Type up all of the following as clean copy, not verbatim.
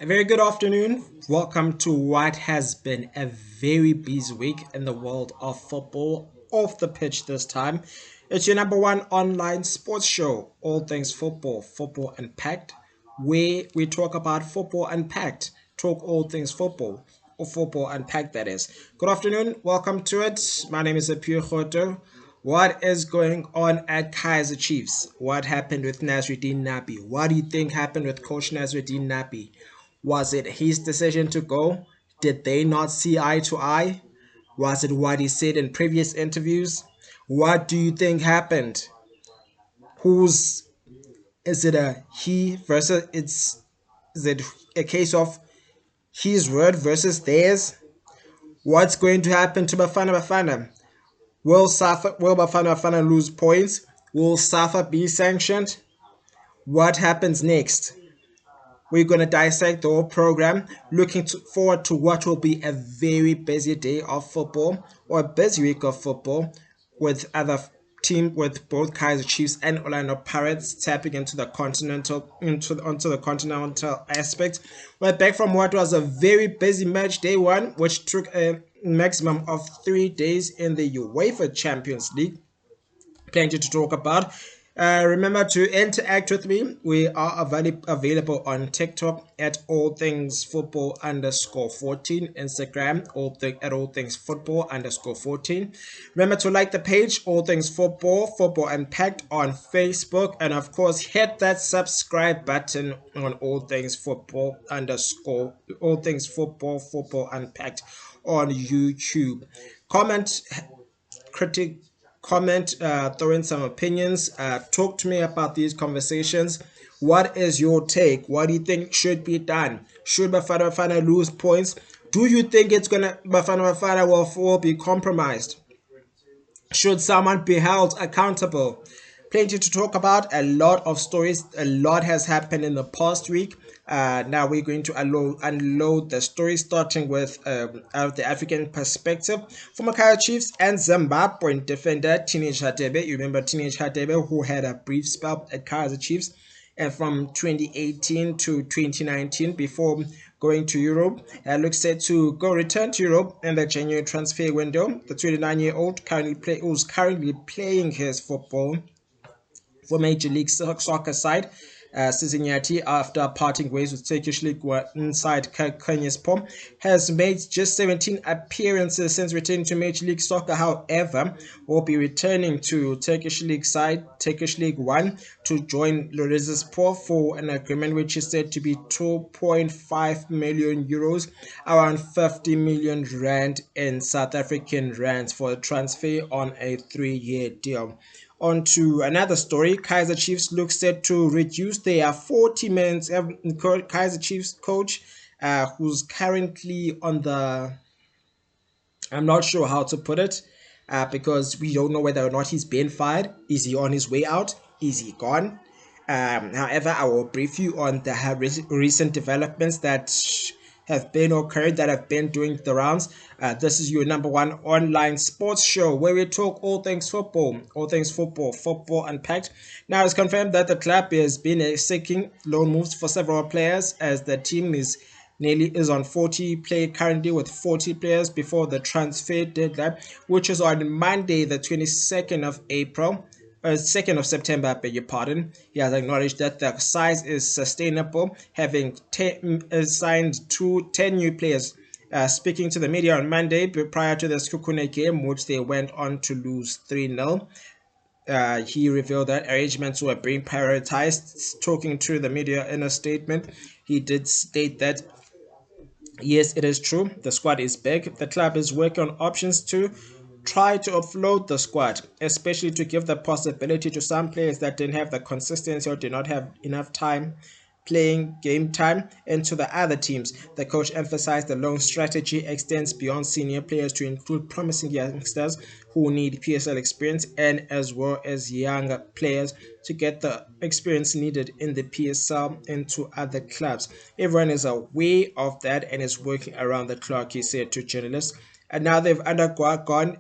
A very good afternoon. Welcome to what has been a very busy week in the world of football, off the pitch this time. It's your number one online sports show, all things football, football unpacked, where we talk about football unpacked, talk all things football, or football unpacked, that is. Good afternoon. Welcome to it. My name is Apiwe Roto. What is going on at Kaiser Chiefs? What happened with Nasruddin Nabi? What do you think happened with Coach Nasruddin Nabi? Was it his decision to go? Did they not see eye to eye? Was it what he said in previous interviews? What do you think happened? Who's is it a he versus it's is it a case of his word versus theirs? What's going to happen to Bafana? Will Bafana lose points? Will Safa be sanctioned? What happens next? We're going to dissect the whole program, forward to what will be a very busy day of football or a busy week of football with other team with both Kaiser Chiefs and Orlando Pirates tapping into the onto the continental aspect. We're back from what was a very busy match day one, which took a maximum of 3 days in the UEFA Champions League. Plenty to talk about. Remember to interact with me. We are available on TikTok at all things football underscore 14, Instagram at all things football underscore 14. Remember to like the page all things football unpacked on Facebook, and of course hit that subscribe button on all things football unpacked on YouTube. Comment, critic comment, throw in some opinions, talk to me about these conversations. What is your take? What do you think should be done? Should Bafana lose points? Do you think Bafana will be compromised? Should someone be held accountable? Plenty to talk about, a lot of stories, a lot has happened in the past week. Now we're going to unload the story, starting with out of the African perspective. Former Kaizer Chiefs and Zimbabwean defender Teenage Hadebe. You remember Teenage Hadebe, who had a brief spell at Kaizer Chiefs and from 2018 to 2019 before going to Europe. Looks set to return to Europe in the January transfer window. The 29-year-old who's currently playing his football for Major League Soccer side. Cincinnati, after parting ways with Turkish League inside Konyaspor, has made just 17 appearances since returning to Major League Soccer. However, will be returning to Turkish League side, Turkish League 1, to join Lorizspor for an agreement which is said to be 2.5 million euros, around 50 million rand in South African rands, for a transfer on a 3-year deal. On to another story. Kaizer Chiefs look set to reduce their 40 minutes. Kaizer Chiefs coach, who's currently on the, I'm not sure how to put it, because we don't know whether or not he's been fired. Is he on his way out? Is he gone? However, I will brief you on the recent developments that have been occurred, that have been doing the rounds. This is your number one online sports show where we talk all things football, football unpacked. Now it's confirmed that the club has been seeking loan moves for several players, as the team is on 40 currently, with 40 players before the transfer deadline, which is on Monday the 22nd of April. 2nd of September, I beg your pardon. He has acknowledged that the size is sustainable, having signed 10 new players. Speaking to the media on Monday, prior to the Skukune game, which they went on to lose 3-0, he revealed that arrangements were being prioritized. Talking to the media in a statement, he did state that yes, it is true, the squad is big. The club is working on options to try to offload the squad, especially to give the possibility to some players that didn't have the consistency or did not have enough time playing game time into the other teams. The coach emphasized the loan strategy extends beyond senior players to include promising youngsters who need PSL experience, and as well as younger players to get the experience needed in the PSL into other clubs. Everyone is aware of that and is working around the clock, he said to journalists. And now they've undergone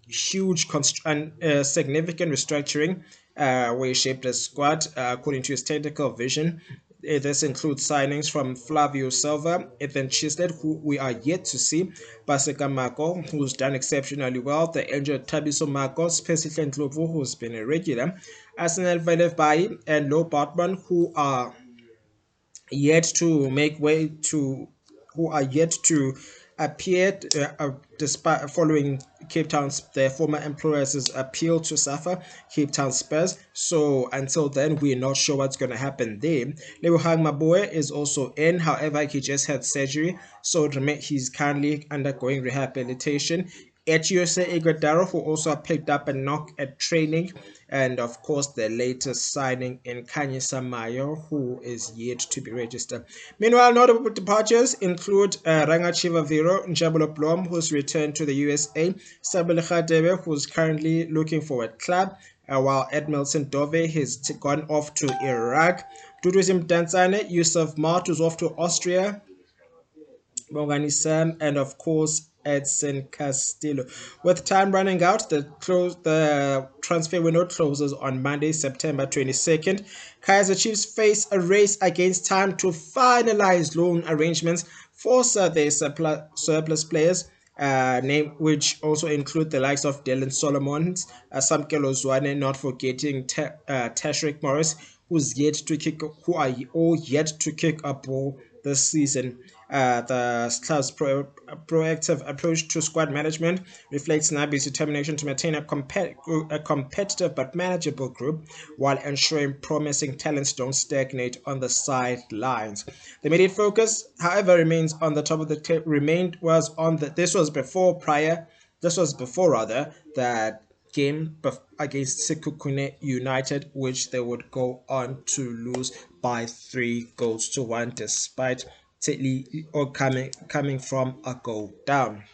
huge significant restructuring, where he shaped a squad according to his technical vision. This includes signings from Flavio Silva, Ethan Chislett, who we are yet to see, Baseka Mako, who's done exceptionally well, the injured Tabiso Marcos, Percy Ndlovu, who's been a regular, Arsenal Velev Bai, and Lo Bartman, yet to make way to who are yet to appear despite following Cape Town's their former employers' appeal to suffer Cape Town Spurs. So until then, we're not sure what's going to happen there. Lebohang Maboe is also in, however, he just had surgery, so he's currently undergoing rehabilitation. Etiose Iguodaro, who also picked up a knock at training, and of course the latest signing in Kanye Samayo, who is yet to be registered. Meanwhile, notable departures include Rangachiva Viro Njabulo Blom, who's returned to the USA, Sabele Khadebe, who's currently looking for a club, while Edmilson Dove has gone off to Iraq. Dudusim Dansane, Yusuf Mart, who's off to Austria, Morgani Sam, and of course Edson Castillo. With time running out, the transfer window closes on Monday, September 22nd. Kaiser Chiefs face a race against time to finalize loan arrangements for their surplus players, which also include the likes of Dylan Solomons, Samkelo Zwane, not forgetting Tashrik Morris, who are all yet to kick a ball this season. The club's proactive approach to squad management reflects Nabi's determination to maintain a competitive but manageable group while ensuring promising talents don't stagnate on the sidelines. The immediate focus, however, remains on the top of the this was before rather that game against Sekukune United, which they would go on to lose by 3 goals to 1, despite coming from a goal down.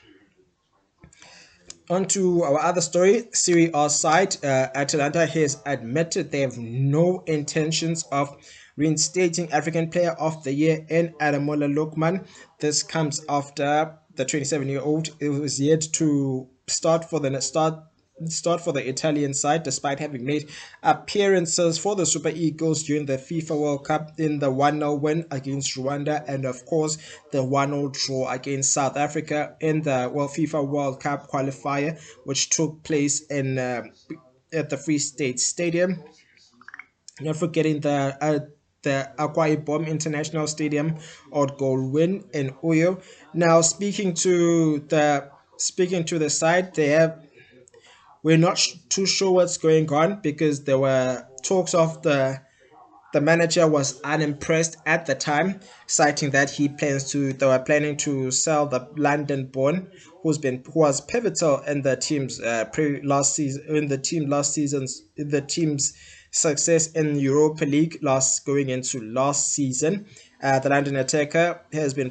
On to our other story, Serie A side. Atalanta has admitted they have no intentions of reinstating African Player of the Year in Ademola Lookman. This comes after the 27-year-old was yet to start for the Italian side, despite having made appearances for the Super Eagles during the FIFA World Cup in the 1-0 win against Rwanda, and of course the 1-0 draw against South Africa in the FIFA World Cup qualifier, which took place at the Free State Stadium. Not forgetting the Akwa Ibom International Stadium odd goal win in Uyo. Now speaking to the side, we're not too sure what's going on, because there were talks of the manager was unimpressed at the time, citing that they were planning to sell the London-born, who was pivotal in the team's success in Europa League going into last season. The London attacker has been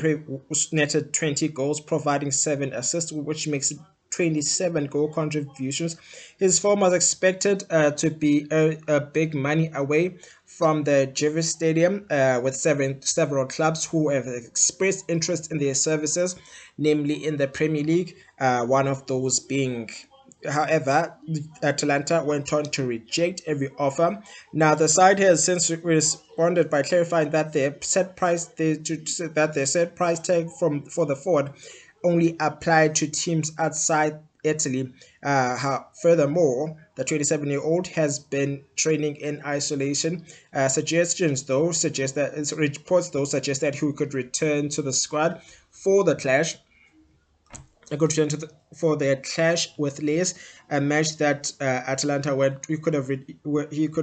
netted 20 goals, providing 7 assists, which makes it 27 goal contributions. His form was expected to be a big money away from the Jervis Stadium, with several clubs who have expressed interest in their services, namely in the Premier League, one of those being. However, Atalanta went on to reject every offer. Now, the side has since responded by clarifying that their set price tag for the forward only applied to teams outside Italy. Furthermore, the 27-year-old has been training in isolation. Reports suggest that he could return to the squad for the clash. For their clash with Leeds, a match that Atalanta he could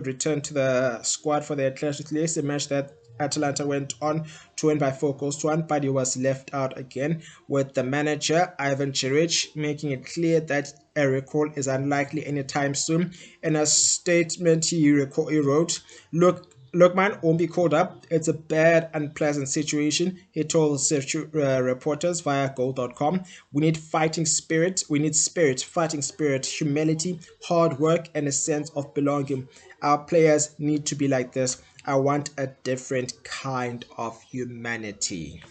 return to the squad for their clash with Leeds, a match that Atalanta went on to win by 4 goals to 1, but he was left out again, with the manager Ivan Chiric making it clear that a recall is unlikely anytime soon. In a statement he wrote, "Look, man, won't be called up. It's a bad, unpleasant situation," he told reporters via goal.com. "We need fighting spirit. We need fighting spirit, humility, hard work, and a sense of belonging. Our players need to be like this. I want a different kind of humanity."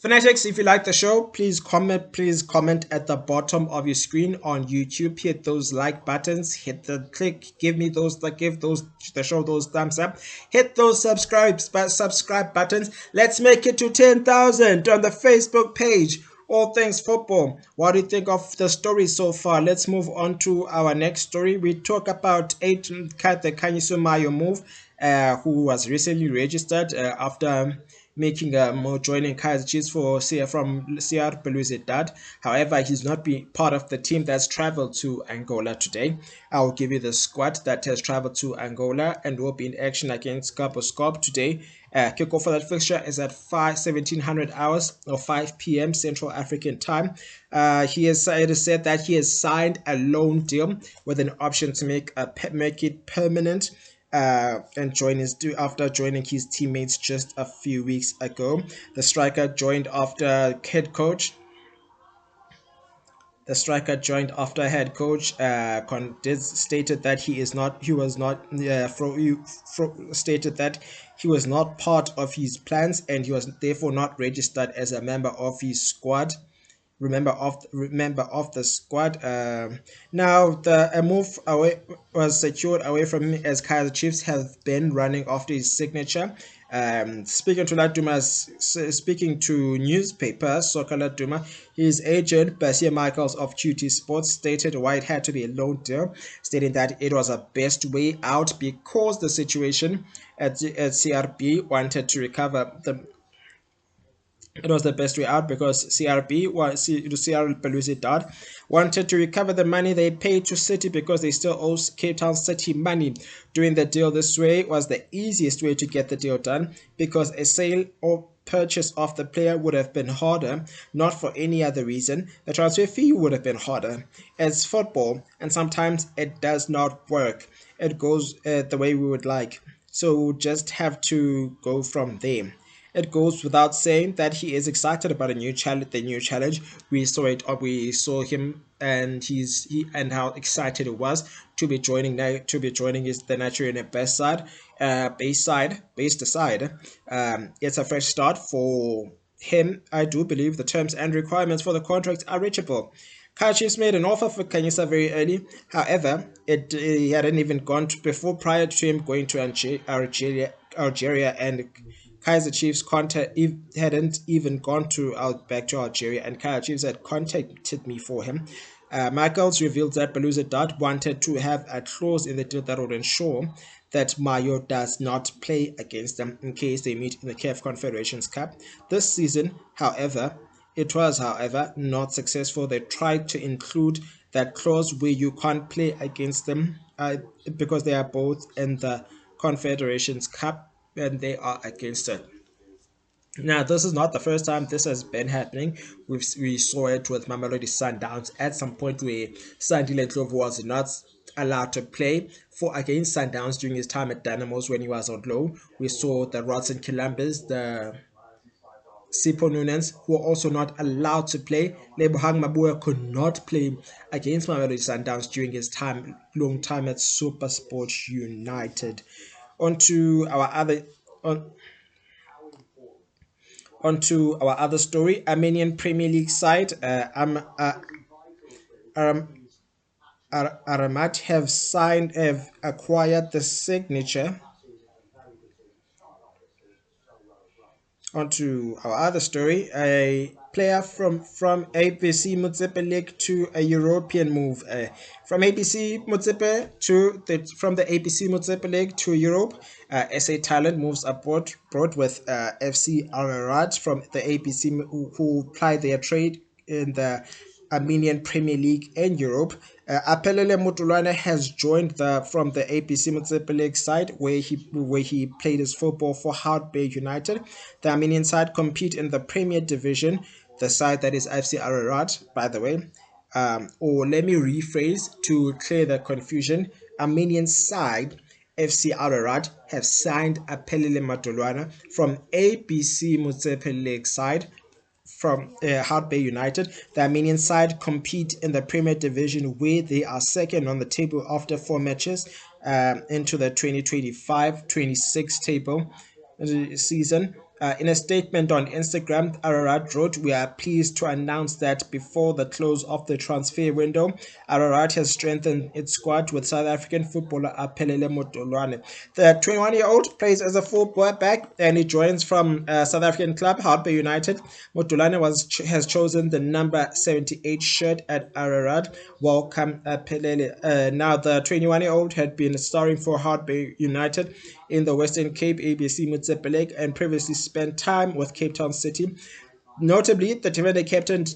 Fanatics, if you like the show, please comment. Please comment at the bottom of your screen on YouTube. Hit those like buttons. Hit the click. Give me those. Give those the show those thumbs up. Hit those subscribe buttons. Let's make it to 10,000 on the Facebook page. All things football. What do you think of the story so far? Let's move on to our next story. We talk about the Kanyiso Mayo move, who was recently registered after making joining Kaiser Chiefs from CR Belouizdad. However, he's not been part of the team that's traveled to Angola today. I'll give you the squad that has traveled to Angola and will be in action against Cabo Scob today. Kickoff for that fixture is at 1700 hours or 5 p.m. Central African time. It is said that he has signed a loan deal with an option to make it permanent. And after joining his teammates just a few weeks ago. The striker joined after head coach. The striker joined after head coach stated that stated that he was not part of his plans and he was therefore not registered as a member of his squad. Remember of the squad. Now the a move away was secured away from him as Kaiser Chiefs have been running after his signature. Speaking to newspaper Soccer Laduma, his agent Basia Michaels of QT Sports stated why it had to be a loan deal, stating that it was a best way out because the situation at CRB wanted to recover the it was the best way out because CR Belouizdad wanted to recover the money they paid to City because they still owe Cape Town City money. Doing the deal this way was the easiest way to get the deal done because a sale or purchase of the player would have been harder, not for any other reason. The transfer fee would have been harder. It's football, and sometimes it does not work. It goes the way we would like. So we'll just have to go from there. It goes without saying that he is excited about a new challenge. The new challenge, we saw it. We saw him, and and how excited he was to be joining the Nigerian based side. It's a fresh start for him. I do believe the terms and requirements for the contract are reachable. Kachis made an offer for Kanyisa very early. However, he hadn't even gone prior to him going to Algeria, and Kaiser Chiefs hadn't even gone back to Algeria, and Kaiser Chiefs had contacted me for him. Michaels revealed that Belouizdad wanted to have a clause in the deal that would ensure that Mayo does not play against them in case they meet in the CAF Confederations Cup this season. It was, however, not successful. They tried to include that clause where you can't play against them because they are both in the Confederations Cup and they are against it. Now, this is not the first time this has been happening. We saw it with Mamelodi Sundowns at some point where Sandile Ndlovu was not allowed to play for against Sundowns during his time at Dynamos when he was on loan. We saw the Rodson Kilambers, the Sipho Nunes, who were also not allowed to play. Lebohang Mabua could not play against Mamelodi Sundowns during his long time at Super Sports United. Onto our other story, Armenian Premier League side Aramat have acquired the signature. Onto our other story, a player from ABC Motsepe League to a European move. From the ABC Motsepe League to Europe, SA Talent moves abroad with FC Ararat from the ABC who ply their trade in the Armenian Premier League in Europe. Apelele Mutulwana has joined from the ABC Motsepe League side where he played his football for Hout Bay United. The Armenian side compete in the Premier Division, the side that is FC Ararat, by the way. Or let me rephrase to clear the confusion. Armenian side FC Ararat have signed Apelele Mutulwana from ABC Motsepe League side from Hout Bay United. The Armenian side compete in the Premier Division where they are second on the table after 4 matches into the 2025-26 table season. In a statement on Instagram, Ararat wrote, "We are pleased to announce that before the close of the transfer window, Ararat has strengthened its squad with South African footballer Aphelele Motolwane." The 21-year-old plays as a fullback and he joins from South African club Hartbeer United. Motolwane has chosen the number 78 shirt at Ararat. Welcome Aphelele. Now the 21-year-old had been starring for Hartbeer United in the Western Cape ABC Motsepe and previously spent time with Cape Town City. Notably, the defender captained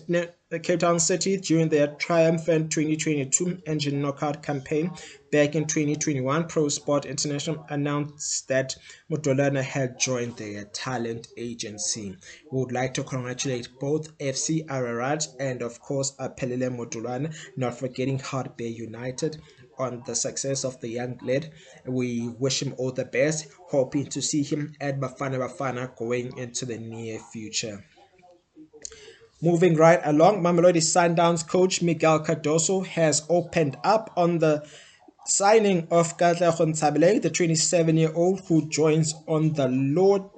Cape Town City during their triumphant 2022 engine knockout campaign. Back in 2021, Pro Sport International announced that Motolana had joined their talent agency. We would like to congratulate both FC Ararat and, of course, Aphelele Motolana, not forgetting Hartbeer United, on the success of the young lad. We wish him all the best, hoping to see him at Bafana Bafana going into the near future. Moving right along, Mamelodi Sundowns coach Miguel Cardoso has opened up on the signing of Katlego Ntshabeleng, the 27-year-old who joins on a loan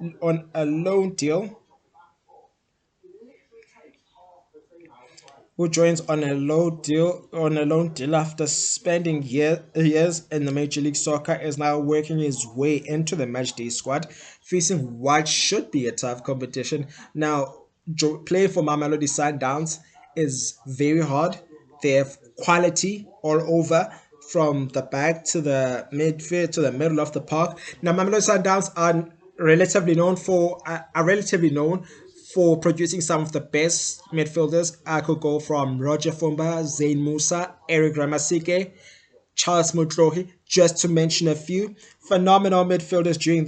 deal after spending years in the Major League Soccer, is now working his way into the matchday squad, facing what should be a tough competition. Now, playing for Mamelodi Sundowns is very hard. They have quality all over, from the back to the midfield to the middle of the park. Now, Mamelodi Sundowns are relatively known for producing some of the best midfielders. I could go from Roger Fumba, Zain Musa, Eric Ramasike, Charles Mutlohi, just to mention a few phenomenal midfielders during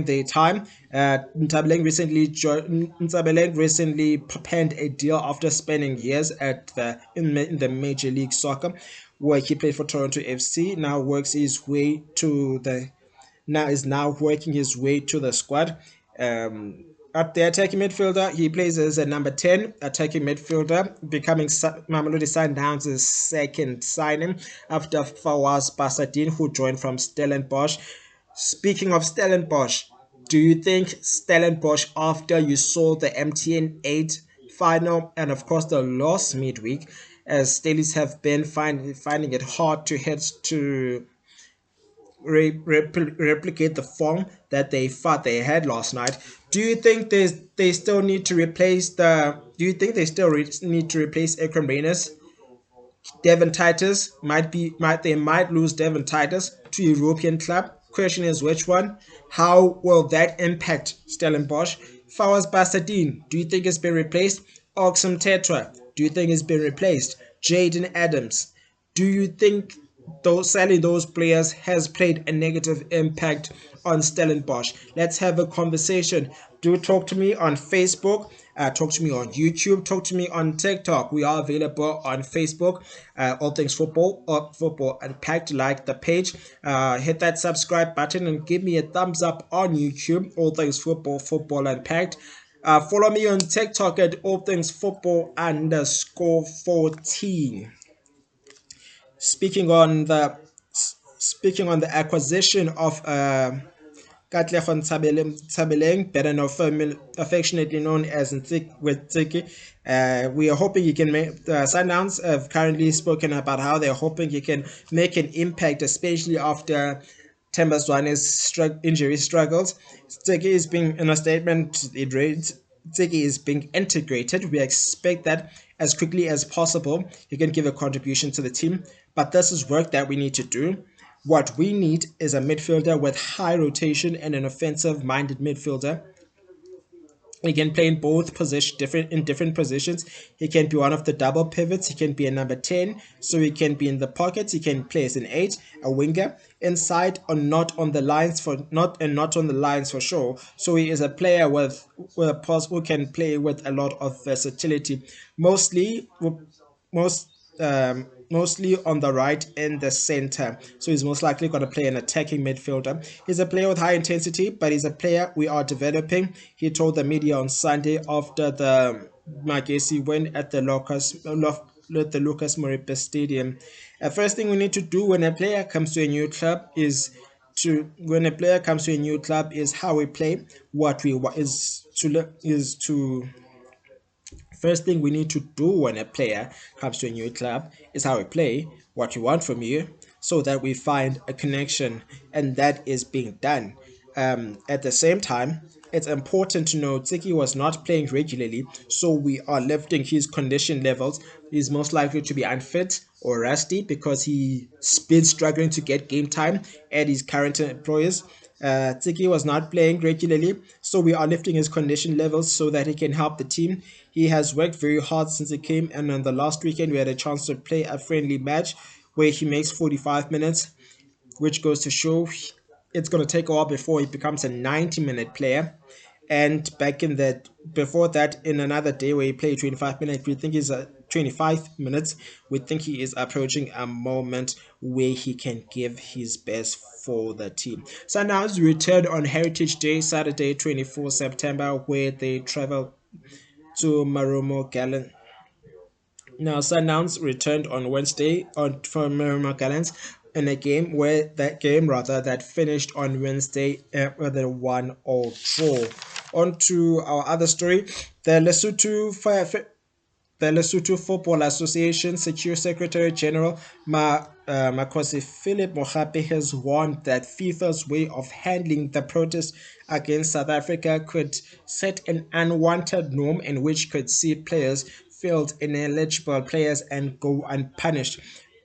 their time. Ntshabeleng recently penned a deal after spending years in the Major League Soccer, where he played for Toronto FC. Is now working his way to the squad. At the attacking midfielder, he plays as a number 10 attacking midfielder, becoming Mamelodi Sundowns' second signing after Fawaz Basadin, who joined from Stellenbosch. Speaking of Stellenbosch, do you think Stellenbosch, after you saw the MTN 8 final and of course the loss midweek, as Stellies have been finding it hard to hit to replicate the form that they thought they had last night? Do you think they still need to replace Ekram Reyners? Devon Titus might lose Devon Titus to a European club. Question is which one? How will that impact Stellenbosch? Fawaz Basadin, do you think it's been replaced? Oxum Tetra, do you think it's been replaced? Jaden Adams, do you think selling those players has played a negative impact on Stellenbosch? Let's have a conversation. Do talk to me on Facebook, talk to me on YouTube, talk to me on TikTok. We are available on Facebook, All Things Football, or Football Unpacked. Like the page, hit that subscribe button and give me a thumbs up on YouTube, All Things Football, Football Unpacked. Follow me on TikTok at All Things Football _14. Speaking on the acquisition of Katlego Ntshabeleng, better known affectionately known as Ntsiki, we are hoping he can make. Sundowns have currently spoken about how they're hoping he can make an impact, especially after Themba Zwane's injury struggles. Ntsiki is being, in a statement, it reads, Ntsiki is being integrated. We expect that as quickly as possible he can give a contribution to the team, but this is work that we need to do. What we need is a midfielder with high rotation and an offensive-minded midfielder. He can play in both different positions. He can be one of the double pivots. He can be a number 10, so he can be in the pockets. He can play as an 8, a winger, inside or not on the lines for sure. So he is a player who can play with a lot of versatility. Mostly on the right and the center. So he's most likely going to play an attacking midfielder. He's a player with high intensity, but he's a player we are developing. He told the media on Sunday after the Magesi win at the Lucas Moripe Stadium. First thing we need to do when a player comes to a new club is to when a player comes to a new club is how we play. What we is to First thing we need to do when a player comes to a new club is how we play, what we want from you, so that we find a connection, and that is being done. At the same time, it's important to know Tsiki was not playing regularly, so we are lifting his condition levels. He's most likely to be unfit or rusty because he's been struggling to get game time at his current employers. Tsiki was not playing regularly, so we are lifting his condition levels so that he can help the team. He has worked very hard since he came, and on the last weekend, we had a chance to play a friendly match where he makes 45 minutes, which goes to show it's going to take a while before he becomes a 90-minute player. And back in that, before that, in another day where he played 25 minutes, we think he's 25 minutes. We think he is approaching a moment where he can give his best for the team. Sundowns returned on Heritage Day, Saturday, 24 September, where they travel to Marumo Gallon. Now, Sundowns returned on Wednesday on from Marumo Gallants in a game that finished on Wednesday with a 1-all draw. On to our other story, the Lesotho Football Association Secretary General Makosi Philip Mogape has warned that FIFA's way of handling the protest against South Africa could set an unwanted norm in which could see players field ineligible players and go unpunished.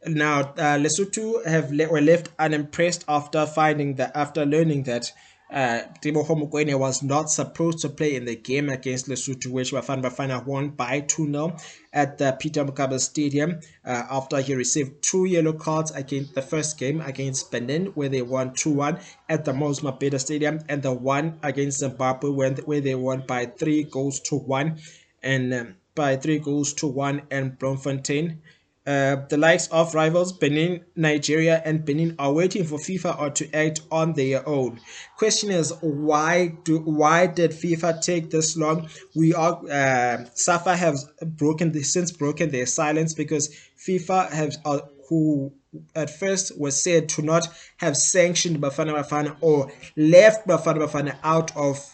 Now, Lesotho were left unimpressed after learning that Teboho Mokoena was not supposed to play in the game against Lesotho, which Bafana Bafana won by 2-0 at the Peter Mokaba Stadium after he received two yellow cards against the first game against Benin, where they won 2-1 at the Mosma Beta Stadium, and the one against Zimbabwe where they won by 3 goals to 1 and by 3 goals to 1 and Bloemfontein. The likes of rivals Benin, Nigeria, and Benin are waiting for FIFA or to act on their own. Question is, why did FIFA take this long? We are SAFA have since broken their silence because FIFA have who at first was said to not have sanctioned Bafana Bafana or left Bafana Bafana out of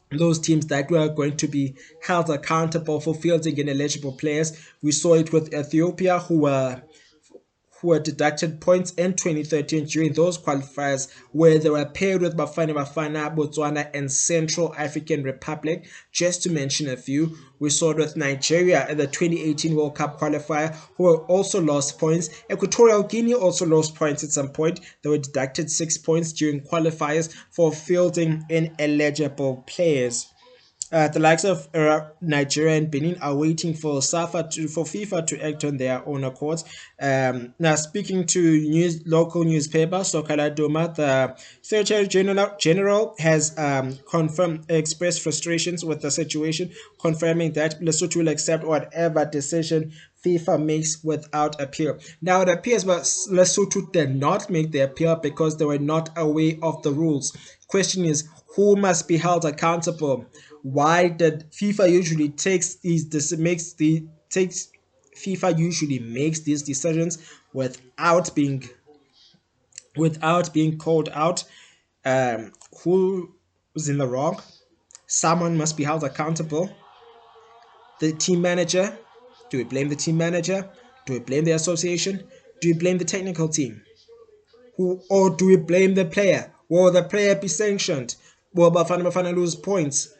those teams that were going to be held accountable for fielding ineligible players. We saw it with Ethiopia, who were deducted points in 2013 during those qualifiers where they were paired with Bafana, Botswana, and Central African Republic, just to mention a few. We saw it with Nigeria in the 2018 World Cup qualifier, who also lost points. Equatorial Guinea also lost points at some point. They were deducted 6 points during qualifiers for fielding ineligible players. The likes of Nigeria and Benin are waiting for FIFA to act on their own accords. Now, speaking to local newspaper Sokala Doma, the Secretary General has expressed frustrations with the situation, confirming that Lesotho will accept whatever decision FIFA makes without appeal. Now, it appears that Lesotho did not make the appeal because they were not aware of the rules. Question is, who must be held accountable? Why did FIFA usually FIFA usually makes these decisions without being called out? Who's in the wrong? Someone must be held accountable. The team manager? Do we blame the team manager? Do we blame the association? Do we blame the technical team? Or do we blame the player? Will the player be sanctioned? Will Bafana lose points?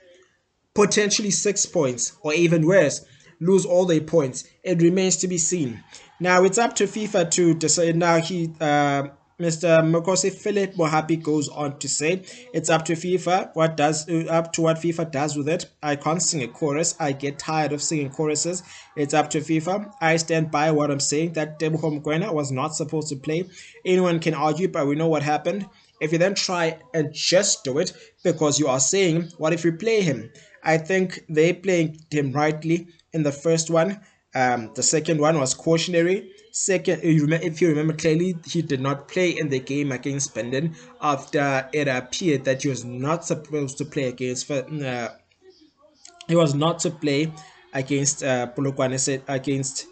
Potentially 6 points, or even worse, lose all their points. It remains to be seen. Now it's up to FIFA to decide. Now Mr. Mokosi Philip Mohapi goes on to say it's up to FIFA what FIFA does with it. I can't sing a chorus. I get tired of singing choruses. It's up to FIFA. I stand by what I'm saying, that Teboho Mokoena was not supposed to play. Anyone can argue, but we know what happened. If you then try and just do it because you are saying, what if we play him? I think they played him rightly in the first one. The second one was cautionary. Second, if you remember clearly, he did not play in the game against Benin after it appeared that he was not supposed to play against. He was not to play against Polokwane against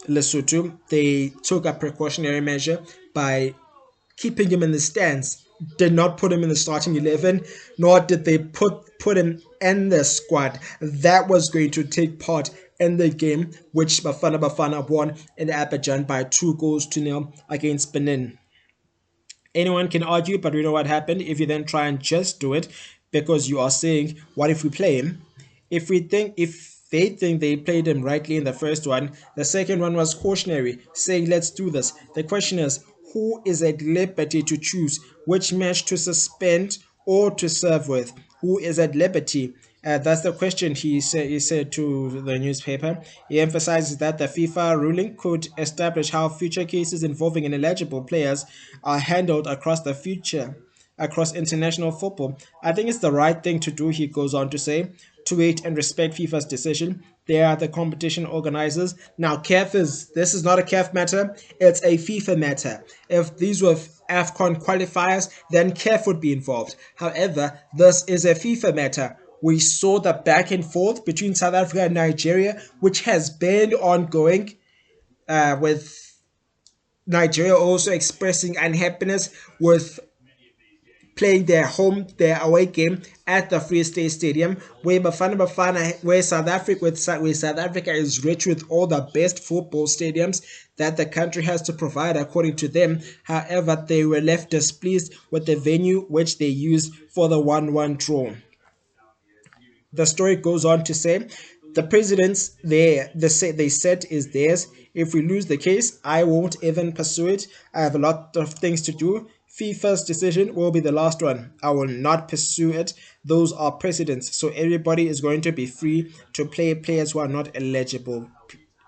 Lesotho. They took a precautionary measure by keeping him in the stands, did not put him in the starting 11, nor did they put him in the squad that was going to take part in the game, which Bafana won in Abidjan by 2-0 against Benin. Anyone can argue, but we know what happened if you then try and just do it, because you are saying, what if we play him? If they think they played him rightly in the first one, the second one was cautionary, saying let's do this. The question is, who is at liberty to choose which match to suspend or to serve with? Who is at liberty? That's the question, he said to the newspaper. He emphasizes that the FIFA ruling could establish how future cases involving ineligible players are handled across international football. I think it's the right thing to do, he goes on to say, to wait and respect FIFA's decision. They are the competition organizers. Now, this is not a CAF matter, it's a FIFA matter. If these were AFCON qualifiers, then CAF would be involved. However, this is a FIFA matter. We saw the back and forth between South Africa and Nigeria, which has been ongoing, with Nigeria also expressing unhappiness with playing their away game at the Free State Stadium, where where South Africa is rich with all the best football stadiums that the country has to provide, according to them. However, they were left displeased with the venue which they used for the 1-1 draw. The story goes on to say, the presidents they said is theirs. If we lose the case, I won't even pursue it. I have a lot of things to do. FIFA's decision will be the last one. I will not pursue it. Those are precedents. So everybody is going to be free to play players who are not eligible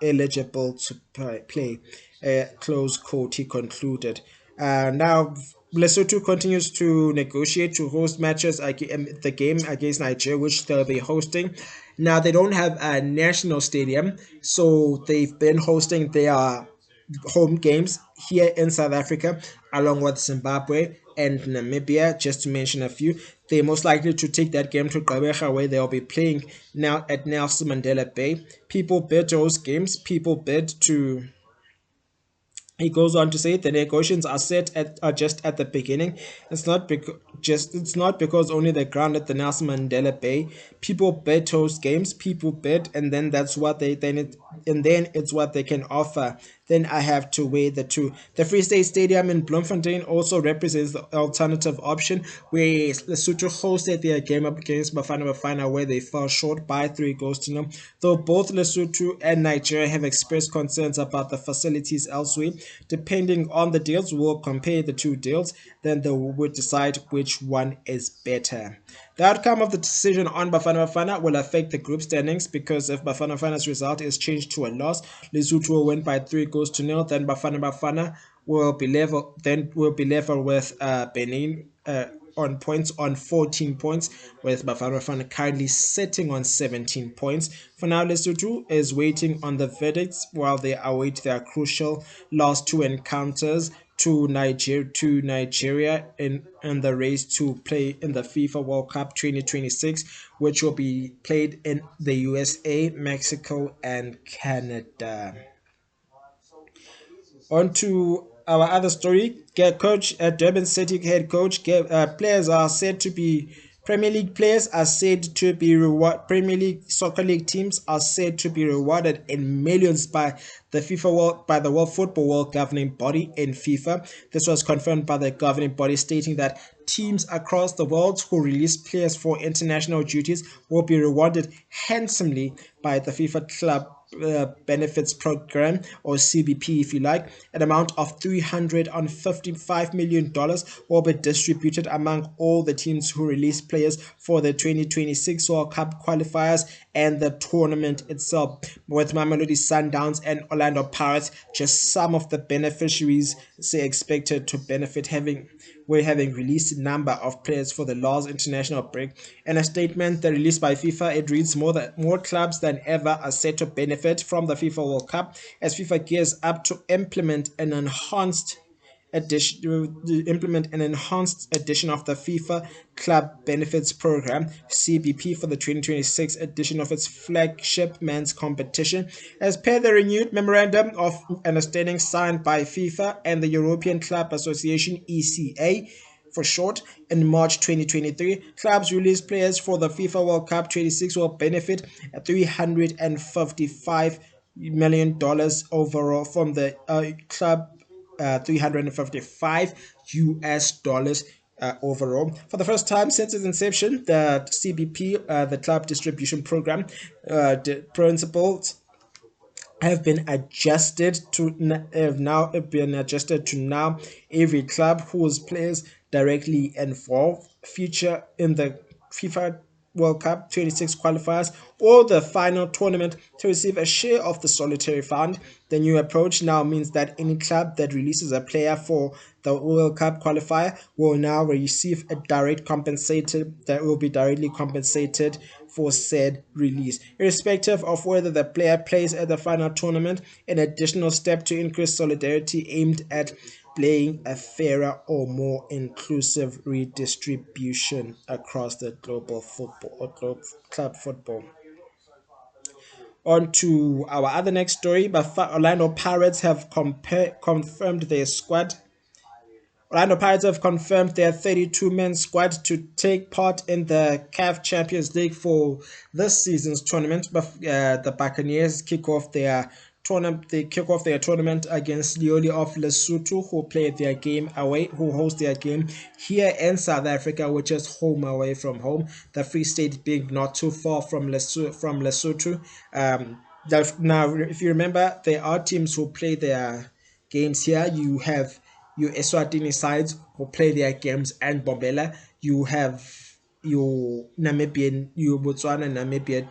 to play. Close quote, he concluded. Now, Lesotho continues to negotiate to host matches the game against Nigeria, which they'll be hosting. Now, they don't have a national stadium, so they've been hosting their home games here in South Africa, along with Zimbabwe and Namibia, just to mention a few. They're most likely to take that game to Gqeberha, where they'll be playing now at Nelson Mandela Bay. People bid to host games. People bid to He goes on to say the negotiations are just at the beginning. It's not because only the ground at the Nelson Mandela Bay. People bid host games. People bid, and then that's what then it's what they can offer. Then I have to weigh the two. The Free State Stadium in Bloemfontein also represents the alternative option, where Lesotho hosted their game up against Bafana, where they fell short by 3-0. Though both Lesotho and Nigeria have expressed concerns about the facilities elsewhere, depending on the deals, we'll compare the two deals, then they will decide which one is better. The outcome of the decision on Bafana will affect the group standings, because if Bafana's result is changed to a loss, Lesotho will win by 3-0. Then Bafana will be level. Then will be level with Benin on 14 points, with Bafana currently sitting on 17 points. For now, Lesotho is waiting on the verdicts while they await their crucial last two encounters to Nigeria in the race to play in the FIFA World Cup 2026, which will be played in the USA, Mexico, and Canada. On to our other story. Coach at Durban City head coach. Players are said to be Premier League players are said to be Premier League soccer league teams are said to be rewarded in millions by the World Football World governing body in FIFA. This was confirmed by the governing body, stating that teams across the world who release players for international duties will be rewarded handsomely by the FIFA Club Benefits Program, or CBP if you like. An amount of $355 million will be distributed among all the teams who release players for the 2026 World Cup qualifiers and the tournament itself, with Mamelodi Sundowns and Orlando Pirates just some of the beneficiaries expected to benefit, having released a number of players for the last international break. In a statement that released by FIFA, it reads, more clubs than ever are set to benefit from the FIFA World Cup as FIFA gears up to implement an enhanced implement an enhanced edition of the FIFA Club Benefits Program (CBP) for the 2026 edition of its flagship men's competition, as per the renewed memorandum of understanding signed by FIFA and the European Club Association (ECA). For short, in March 2023, clubs released players for the FIFA World Cup 26 will benefit $355 million overall from the club, 355 US dollars overall. For the first time since its inception, the CBP, the Club Distribution Program, the principles have been adjusted to now every club whose players directly involved feature in the FIFA World Cup 26 qualifiers or the final tournament to receive a share of the solitary fund. The new approach now means that any club that releases a player for the World Cup qualifier will now receive a direct compensated that will be directly compensated for said release, irrespective of whether the player plays at the final tournament. An additional step to increase solidarity aimed at playing a fairer or more inclusive redistribution across the global football or club football. On to our other next story, but Orlando Pirates have confirmed their squad. Orlando Pirates have confirmed their 32-man squad to take part in the CAF Champions League for this season's tournament. But the Buccaneers kick off their tournament. They kick off their tournament against Lioli of Lesotho, who play their game away, who host their game here in South Africa, which is home away from home. The Free State being not too far from Lesotho. Now, if you remember, there are teams who play their games here. You have your Eswatini sides who play their games and Bombela. You have your Botswana Namibian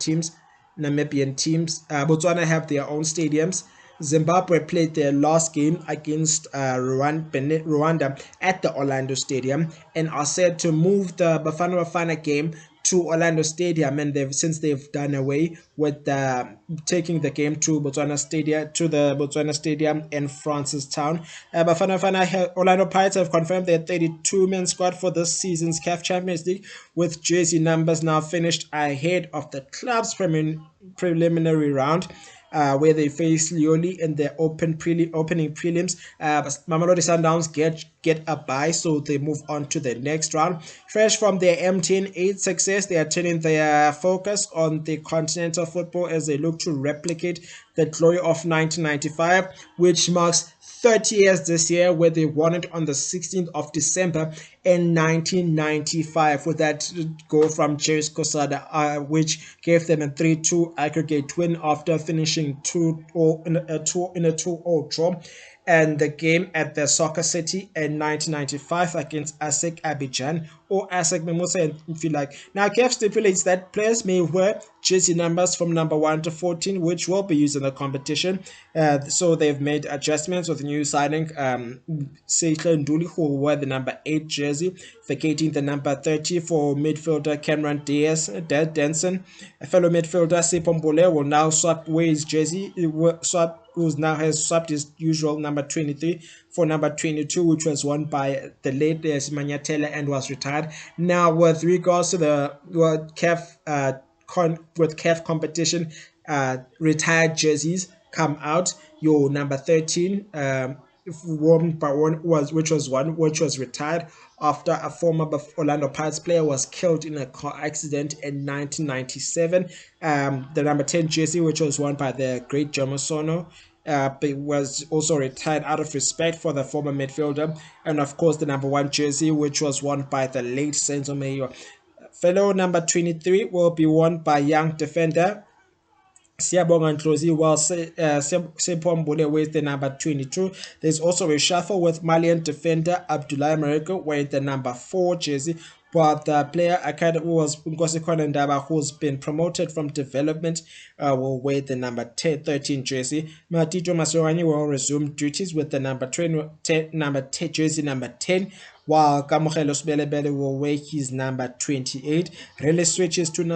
teams. Botswana have their own stadiums. Zimbabwe played their last game against Rwanda at the Orlando Stadium and are said to move the Bafana Bafana game to Orlando Stadium, and since they've done away with taking the game to the Botswana Stadium in Francistown. Bafana Bafana Orlando Pirates have confirmed their 32-man squad for this season's CAF Champions League, with jersey numbers now finished ahead of the club's preliminary round. Where they face Lioli in their opening prelims. Mamelodi Sundowns get a bye, so they move on to the next round. Fresh from their MTN8 success, they are turning their focus on the continental football as they look to replicate the glory of 1995, which marks 30 years this year, where they won it on the 16th of December in 1995 with that goal from Jairus Kosada, which gave them a 3-2 aggregate win after finishing 2-0 in a 2-0 draw. And the game at the Soccer City in 1995 against ASEC Abidjan, or ASEC Mimosa if you like. Now, CAF stipulates that players may wear jersey numbers from number 1 to 14, which will be used in the competition. So they've made adjustments with new signing Seihle Nduli, who will wear the number 8 jersey, vacating the number 30 for midfielder Cameron Denson. A fellow midfielder Sipho Mbole will now swap away his jersey, who now has swapped his usual number 23 for number 22, which was won by the late Simanyatela and was retired. Now, with regards to the CAF competition, retired jerseys come out. Your number 13, worn by one which was retired after a former Orlando Pirates player was killed in a car accident in 1997. The number 10 jersey, which was worn by the great Jomo Sono, was also retired out of respect for the former midfielder. And of course, the number 1 jersey, which was worn by the late Senzo Mayo. Fellow number 23 will be worn by young defender Siyabonga Ndlozi, while Sipho Mbule wears the number 22. There's also a shuffle with Malian defender Abdullah Mariko wearing the number 4 jersey, but the player Academy was Nkosi Ndaba, who's been promoted from development, will wear the number 13 jersey. Matito Maserani will resume duties with the number 10 jersey number 10, while Kamohelo Sibelebele will wear his number 28. Rele switches to his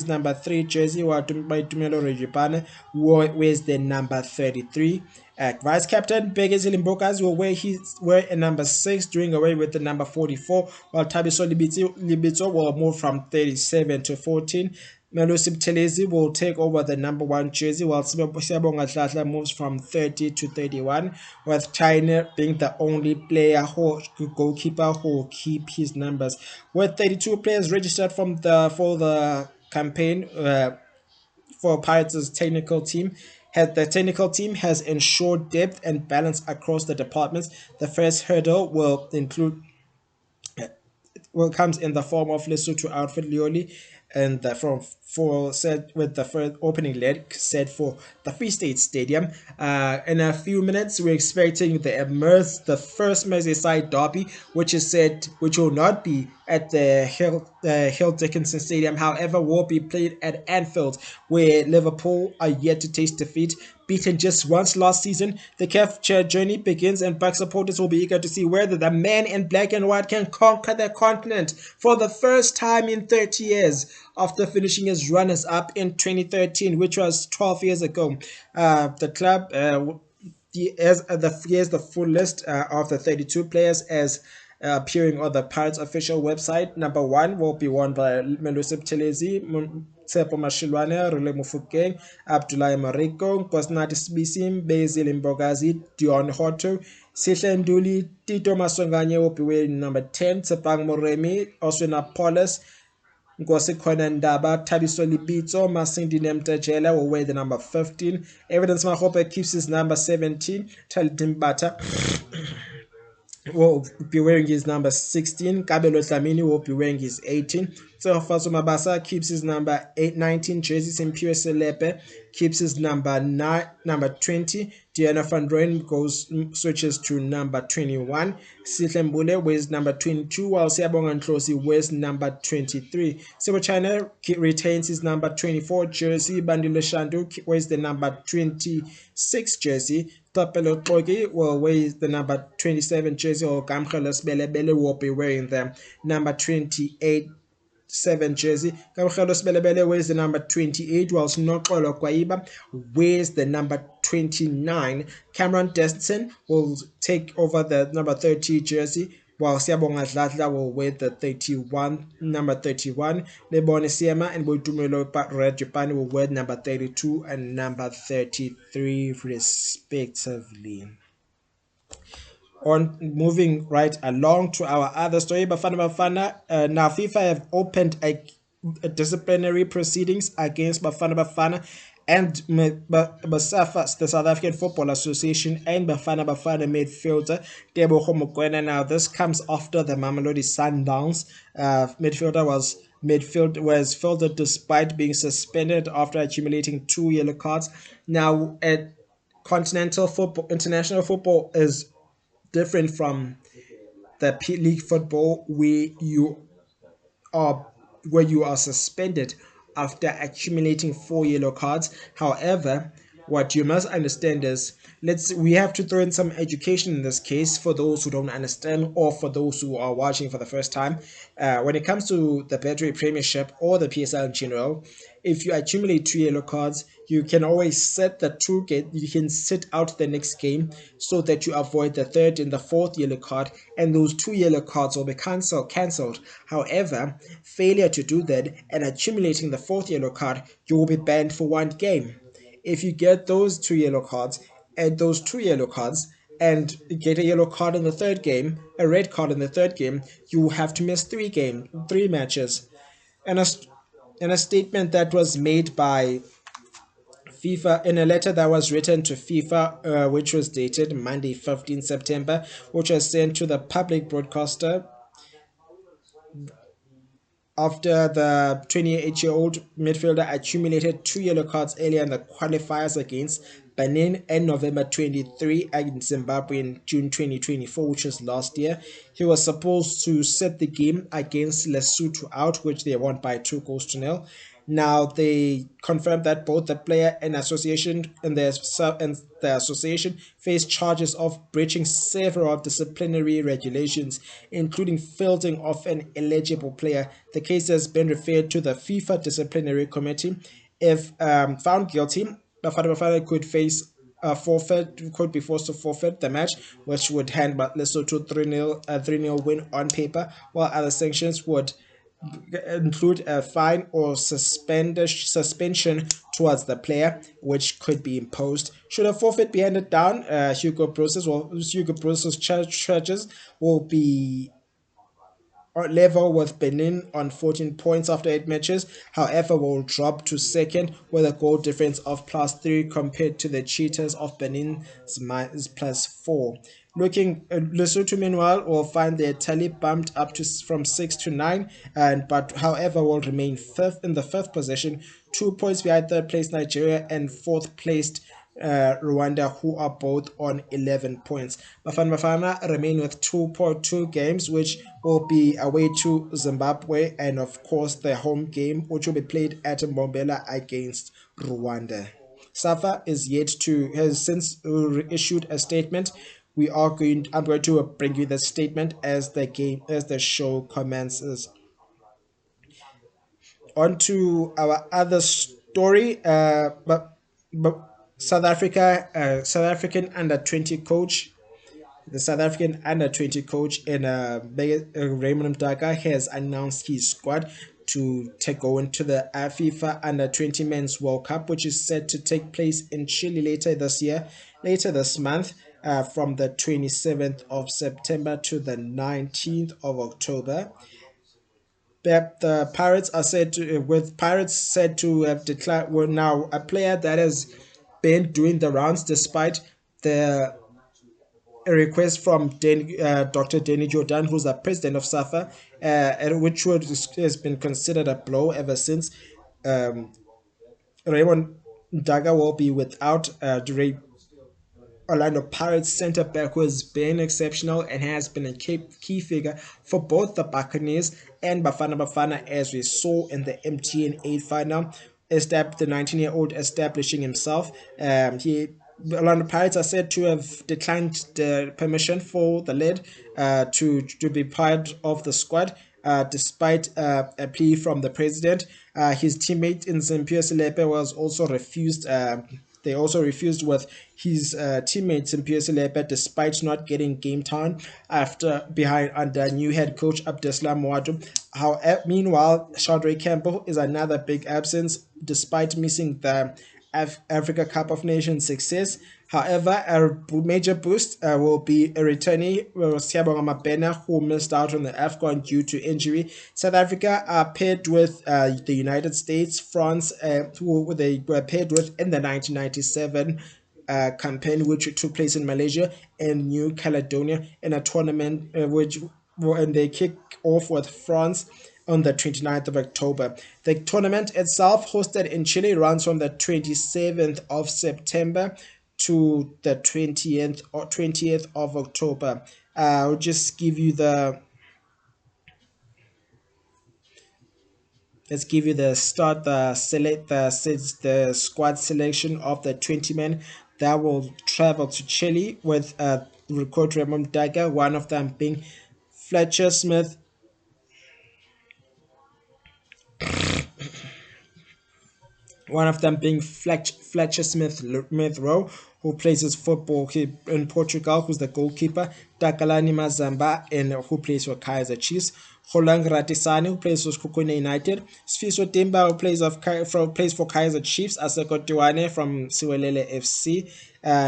number 3 jersey, while Tumelo Regipane wears the number 33. Vice captain Begezi Limbokas will wear a number 6, doing away with the number 44, while Tabiso Libito will move from 37 to 14. Melusi Buthelezi will take over the number 1 jersey, while Siyabonga Dladla moves from 30 to 31, with China being the only goalkeeper who will keep his numbers. With 32 players registered for the campaign, for Pirates' technical team. The technical team has ensured depth and balance across the departments. The first hurdle comes in the form of Lesotho outfit Lioli, and from for set with the first opening leg set for the Free State Stadium. In a few minutes, we're expecting the first Merseyside derby, which will not be at the Hill Dickinson Stadium. However, will be played at Anfield, where Liverpool are yet to taste defeat. Beaten just once last season, the CAF journey begins, and Black supporters will be eager to see whether the man in black and white can conquer the continent for the first time in 30 years after finishing as runners-up in 2013, which was 12 years ago. The club here's the full list of the 32 players as appearing on the Pirates official website. Number 1 will be won by Melusi Buthelezi, Tsepo Mashilwane, Rule Mufokeng, Abdullahi Mariko, Nkosinathi Sibisi, Basil Mbogazi, Dion Hoto, Sihle Nduli, Tito Masonganye will be wearing number 10, Tsepang Moremi, Oswina Paulus, Nkosi Khona Ndaba, Thabiso Libitso, Masindi Nemtajela will wear the number 15. Evidence Mahope keeps his number 17. Talitim will be wearing his number 16. Kabelo Dlamini will be wearing his 18. Tsehofaso Mabasa keeps his number 19 jersey. Simpiwe Selepe keeps his number 20. Diana van Rooyen switches to number 21. Sihle Mbule wears number 22, while Siyabonga Nhlosi wears number 23. Sebo China retains his number 24 jersey. Bandile Shandu wears the number 26 jersey. Tapelo Togi will wear the number 27 jersey, or Kamkhelos Belebele will be wearing the number 28 jersey. Kamkhelos Belebele wears the number 28, whilst Noxolo Kwaiba wears the number 29. Cameron Destin will take over the number 30 jersey, while Siyabonga Dladla will wear the number 31. Lebone Siema and Boitumelo Red Japan will wear number 32 and number 33 respectively. On moving right along to our other story, Bafana now FIFA have opened a disciplinary proceedings against Bafana and Basafa, the South African Football Association, and Bafana midfielder Tebogo Mokoena. Now this comes after the Mamelodi Sundowns midfielder was fielded despite being suspended after accumulating 2 yellow cards. Now at continental football, international football is different from the league football are where you are suspended after accumulating 4 yellow cards. However, what you must understand is we have to throw in some education in this case for those who don't understand, or for those who are watching for the first time. When it comes to the Betway Premiership or the PSL in general, if you accumulate 2 yellow cards, you can always you can sit out the next game so that you avoid the third and the fourth yellow card, and those 2 yellow cards will be cancelled. However, failure to do that and accumulating the fourth yellow card, you will be banned for 1 game. If you get those 2 yellow cards and those 2 yellow cards and get a yellow card in the third game, a red card in the third game, you have to miss 3 matches. And in a statement that was made by FIFA, in a letter that was written to FIFA, which was dated Monday, 15 September, which was sent to the public broadcaster, after the 28-year-old midfielder accumulated 2 yellow cards earlier in the qualifiers against Benin in November 23 and Zimbabwe in June 2024, which was last year. He was supposed to set the game against Lesotho out, which they won by 2-0. Now they confirmed that both the player and the association face charges of breaching several disciplinary regulations, including fielding of an eligible player. The case has been referred to the FIFA Disciplinary Committee. If found guilty, Bafana could face forfeit, could be forced to forfeit the match, which would hand but Lesotho 3-0 3-0 win on paper, while other sanctions would include a fine or suspension towards the player, which could be imposed. Should a forfeit be handed down, Hugo Process charges will be level with Benin on 14 points after 8 matches. However, will drop to second with a goal difference of +3 compared to the Cheetahs of Benin's +4. Looking, Lesotho meanwhile will find their tally bumped up to from 6 to 9, and but however will remain fifth in the fifth position, 2 points behind third place Nigeria and fourth placed Rwanda, who are both on 11 points. Bafana remain with 2.2 games, which will be away to Zimbabwe, and of course the home game, which will be played at Mbombela against Rwanda. SAFA is yet to has since issued a statement. I'm going to bring you the statement as the show commences. On to our other story, but South African under 20 coach. The South African under 20 coach in Raymond Mdaka has announced his squad to go into the FIFA under 20 Men's World Cup, which is set to take place in Chile later this month, from the 27th of September to the 19th of October. The Pirates are said to, with Pirates said to have declared, well, now a player that has been doing the rounds despite the request from Dr. Danny Jordan, who's the president of SAFA, has been considered a blow ever since. Raymond Daga will be without Orlando Pirates center back, who has been exceptional and has been a key figure for both the Buccaneers and Bafana, as we saw in the MTN 8 final. The 19-year-old establishing himself. Orlando Pirates are said to have declined the permission for the lead to be part of the squad, despite a plea from the president. His teammate in Zampier Selepe was also refused. They also refused with his teammates in PSLEPA despite not getting game time under new head coach Abdeslam Moato. Meanwhile, Shadray Campbell is another big absence despite missing the Africa Cup of Nations success. However, a major boost will be a returnee, Siabonga Mabena, who missed out on the AFCON due to injury. South Africa are paired with the United States, France, who they were paired with in the 1997 campaign, which took place in Malaysia and New Caledonia in a tournament and they kick off with France on the 29th of October. The tournament itself, hosted in Chile, runs from the 27th of September to the 20th of October. I'll just give you the Let's give you the squad selection of the 20 men that will travel to Chile with Coach Raymond Dagger, one of them being Fletcher Smith, Fletcher Smith Rowe, who plays his football in Portugal, who's the goalkeeper, Takalani Mazamba, who plays for Kaizer Chiefs, Roland Ratisani, who plays for Skokone United, Sfiso Timba, who plays for Kaizer Chiefs, Aseko Tiwane from Siwelele FC,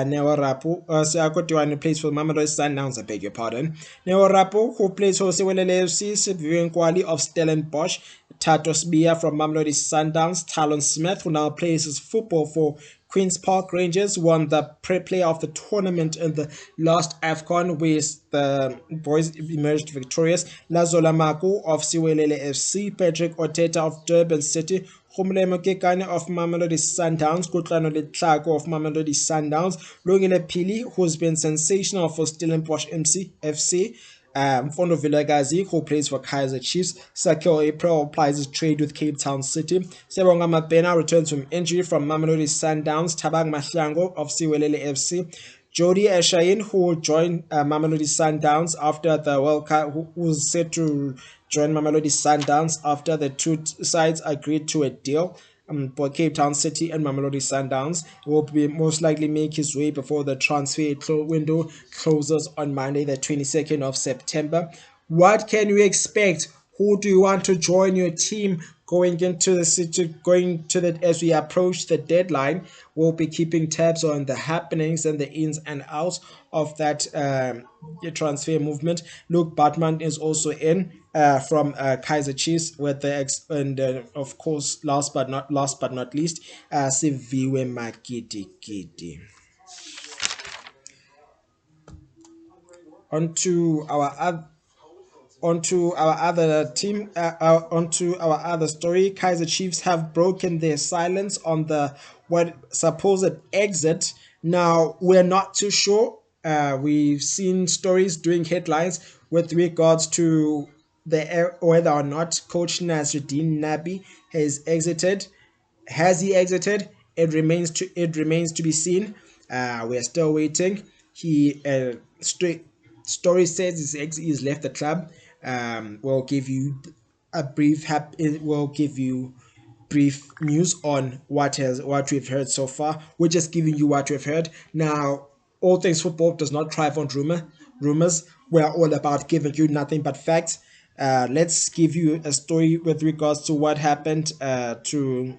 Neo Rapu, Aseko Tiwane plays for Mamelodi Sundowns, I beg your pardon, Neo Rapu, who plays for Siwelele FC, Siviwe Nkwali of Stellenbosch, Tato Sbia from Mamelodi Sundowns, Talon Smith, who now plays his football for Queen's Park Rangers, won the player of the tournament in the last AFCON, where the boys emerged victorious. Lazola Maku of Siwelele FC, Patrick Oteta of Durban City, Khumulemo Kekane of Mamelodi Sundowns, Kutlano Letlako of Mamelodi Sundowns, Lungile Pili, who's been sensational for Stellenbosch FC, Mfondo Vilagazi, who plays for Kaizer Chiefs. Sakio April applies his trade with Cape Town City. Sebonga Mabena returns from injury from Mamelodi Sundowns. Tabang Mahlango of Siwelele FC. Jody Eshain, who will join Mamelodi Sundowns after the World Cup, who was set to join Mamelodi Sundowns after the two sides agreed to a deal. for Cape Town City and Mamelodi Sundowns. Will be most likely make his way before the transfer window closes on Monday, the 22nd of September. What can you expect? Who do you want to join your team going into the city? Going to the as we approach the deadline, we'll be keeping tabs on the happenings and the ins and outs of that transfer movement. Luke Batman is also in from Kaiser Chiefs with the and of course last but not least, Siviwe Makiti. On to our other onto our other story. Kaiser Chiefs have broken their silence on the what supposed exit. Now we're not too sure. We've seen stories doing headlines with regards to whether or not Coach Nasruddin Nabi has exited. Has he exited? It remains to be seen. We're still waiting. He straight story says he's left the club. We'll give you a brief we'll give you brief news on what we've heard so far. We're just giving you what we've heard. Now, all things football does not thrive on rumors. We're all about giving you nothing but facts. Let's give you a story with regards to what happened to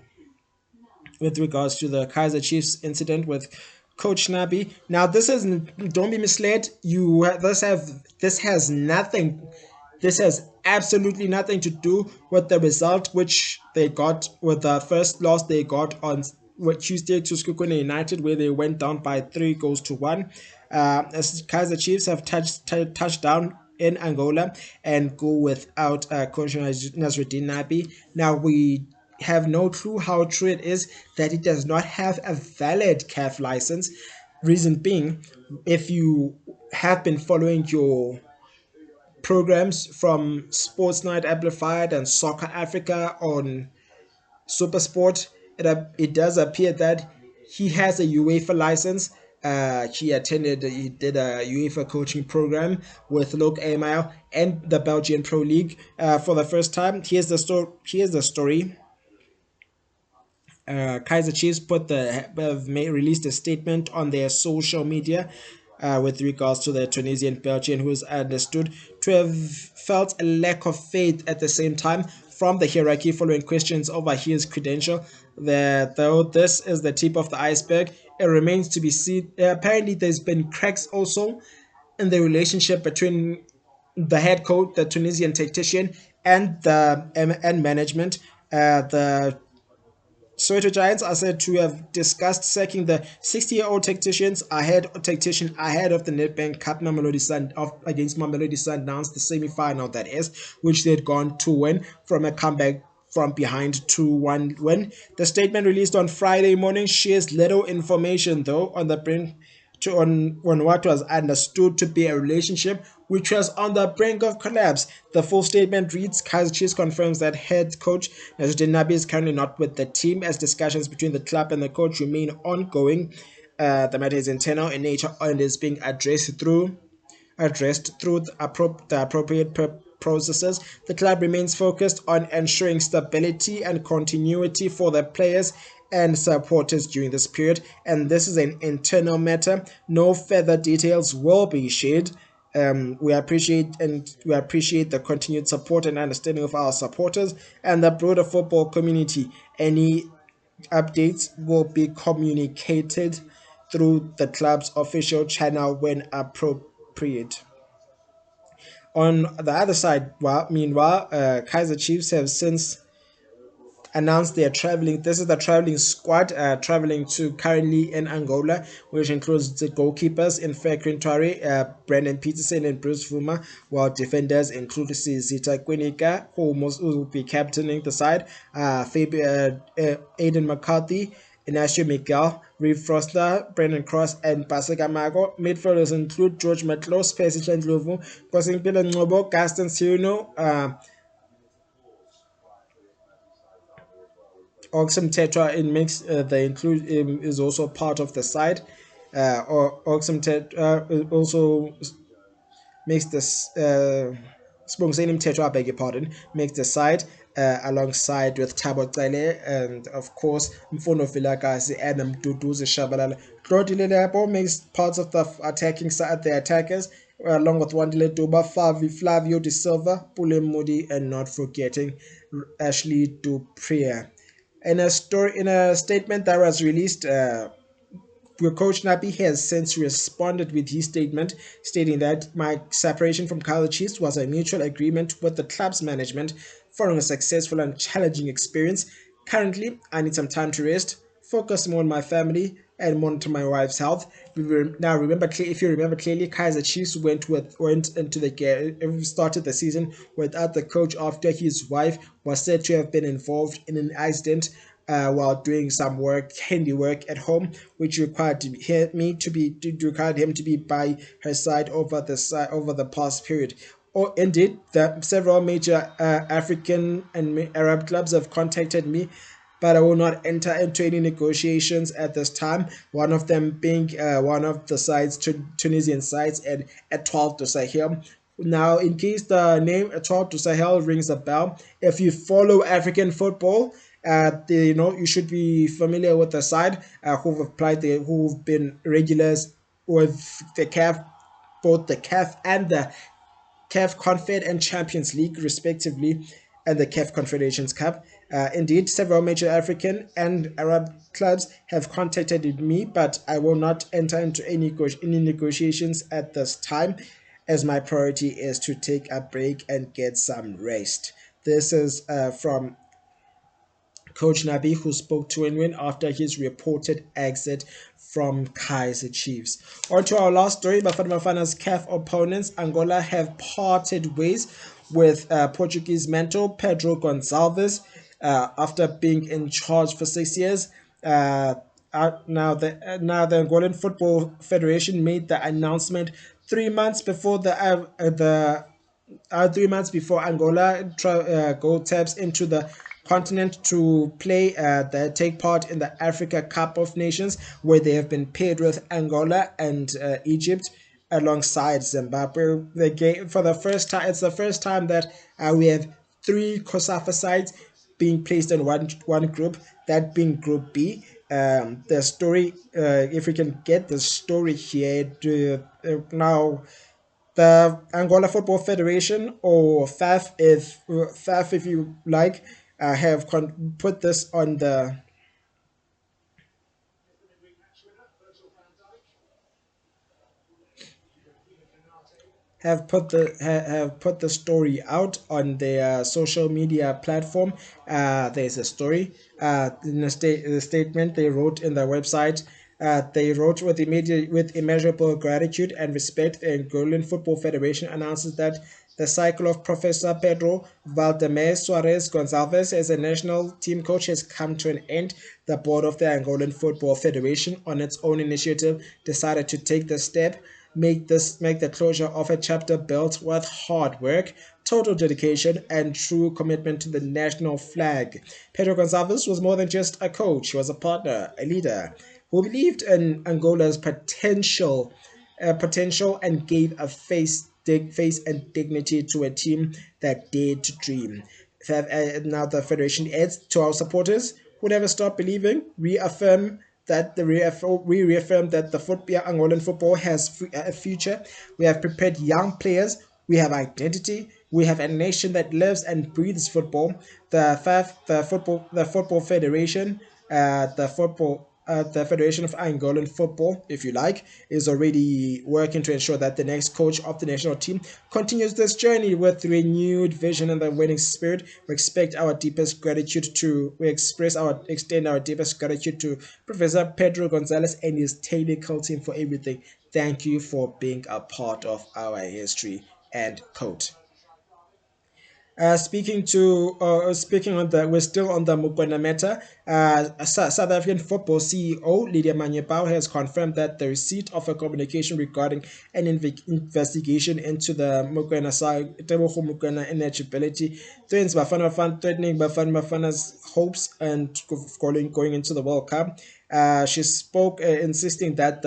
with regards to the Kaiser Chiefs incident with Coach Nabi. Now, this is don't be misled. This has nothing. This has absolutely nothing to do with the result which they got with the first loss they got on Tuesday to Skukune United, where they went down by 3 goals to 1. As Kaiser Chiefs have touched down in Angola and go without Coach Nasruddin Nabi. Now we have no clue how true it is that he does not have a valid CAF license. Reason being, if you have been following your programs from Sports Night Amplified and Soccer Africa on Supersport, it does appear that he has a UEFA license. He did a UEFA coaching program with Luke Amal and the Belgian Pro League for the first time. Here's the story. Kaiser Chiefs released a statement on their social media with regards to the Tunisian Belgian, who is understood to have felt a lack of faith at the same time from the hierarchy following questions over his credential. Though this is the tip of the iceberg, it remains to be seen. Apparently, there's been cracks also in the relationship between the head coach, the Tunisian tactician, and the and management. The Soweto Giants are said to have discussed sacking the 60-year-old tactician ahead of the Nedbank Cup against Mamelodi Sundowns, the semi-final that is, which they'd gone to win from a comeback from behind 2-1 win. The statement released on Friday morning shares little information though on the brink on what was understood to be a relationship which was on the brink of collapse. The full statement reads: Kaiser Chiefs confirms that head coach Nasruddin Nabi is currently not with the team as discussions between the club and the coach remain ongoing. The matter is internal in nature and is being addressed through the appropriate processes. The club remains focused on ensuring stability and continuity for the players and supporters during this period, and this is an internal matter. No further details will be shared. We appreciate the continued support and understanding of our supporters and the broader football community. Any updates will be communicated through the club's official channel when appropriate. On the other side, meanwhile, Kaiser Chiefs have since announced they are traveling. This is the traveling squad traveling to currently in Angola, which includes the goalkeepers in Fakrin Tware, Brandon Peterson and Bruce Vuma, while defenders include Zita Quinica, who will be captaining the side, Aiden McCarthy, Inacio Miguel, Reeve Froster, Brendan Cross, and Paseka Mago. Midfielders include George Matlos, Percy Chandlovu, Kosimpilo Ngobo, Gaston Sirino, Oxum Tetra in mix, they include is also part of the side. Or Oxum Tetra also makes this. Sibongiseni Mthetho, I beg your pardon, makes the side alongside with Thabo Cele and of course Mfuno Vilakazi and Mduduzi Shabalala. Claudile Lebo makes parts of the attacking side, the attackers, along with Wandile Duba, Flavio De Silva, Pule Moody, and not forgetting Ashley Dupre. In a statement that was released, Coach Nabi has since responded with his statement stating that my separation from Kaizer Chiefs was a mutual agreement with the club's management following a successful and challenging experience. Currently, I need some time to rest, focus more on my family, and monitor my wife's health. Now, remember, if you remember clearly, Kaizer Chiefs went into the game, started the season without the coach after his wife was said to have been involved in an accident while doing some handiwork at home, which required him to be by her side over the past period. Or indeed, several major African and Arab clubs have contacted me, but I will not enter into any negotiations at this time. One of them being one of the sides, Tunisian sides, and at 12 to Sahel. Now, in case the name Etoile to Sahel rings a bell, if you follow African football, you should be familiar with the side who've applied there, who've been regulars with the CAF, both the CAF and the CAF Confed and Champions League, respectively, and the CAF Confederations Cup. Indeed, several major African and Arab clubs have contacted me, but I will not enter into any negotiations at this time, as my priority is to take a break and get some rest. This is from Coach Nabi, who spoke to Win after his reported exit from Kaizer Chiefs. On to our last story, Bafana Bafana's CAF opponents, Angola, have parted ways with Portuguese mentor Pedro Gonçalves after being in charge for 6 years. Now the Angolan Football Federation made the announcement 3 months before the 3 months before Angola go taps into the continent to take part in the Africa Cup of Nations, where they have been paired with Angola and Egypt alongside Zimbabwe. The game for the first time, it's the first time that we have three COSAFA sides being placed in one group, that being Group B. The story, if we can get the story here, now the Angola Football Federation, or FAF if you like, have put this on the have put the story out on their social media platform. There's a story in the statement they wrote in their website. They wrote with immeasurable gratitude and respect, the Angolan Football Federation announces that the cycle of Professor Pedro Valdemar Suarez Gonçalves as a national team coach has come to an end. The board of the Angolan Football Federation, on its own initiative, decided to take the step, make the closure of a chapter built with hard work, total dedication, and true commitment to the national flag. Pedro Gonçalves was more than just a coach; he was a partner, a leader who believed in Angola's potential and gave a face and dignity to a team that dared to dream. Now the federation adds to our supporters who never stop believing, we reaffirm that the Angolan football has a future. We have prepared young players. We have identity. We have a nation that lives and breathes football. The football federation, the Federation of Angolan Football, if you like, is already working to ensure that the next coach of the national team continues this journey with renewed vision and the winning spirit. We extend our deepest gratitude to Professor Pedro Gonzalez and his technical team for everything. Thank you for being a part of our history and code. Speaking on the, we're still on the Mukwena matter. South African football CEO Lydia Manyepao has confirmed that the receipt of a communication regarding an investigation into the Mukwena side, Tebogo Mukwena ineligibility, threatening Bafana Bafana's hopes and going into the World Cup. She spoke, insisting that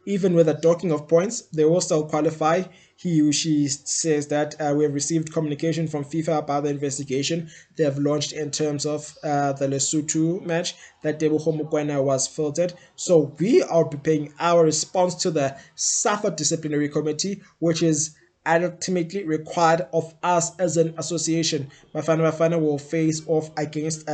even with a docking of points, they will still qualify. She says that we have received communication from FIFA about the investigation they have launched in terms of the Lesotho match that Tebogo Mokoena was filtered. So we are preparing our response to the SAFA disciplinary committee, which is ultimately required of us as an association. Bafana will face off against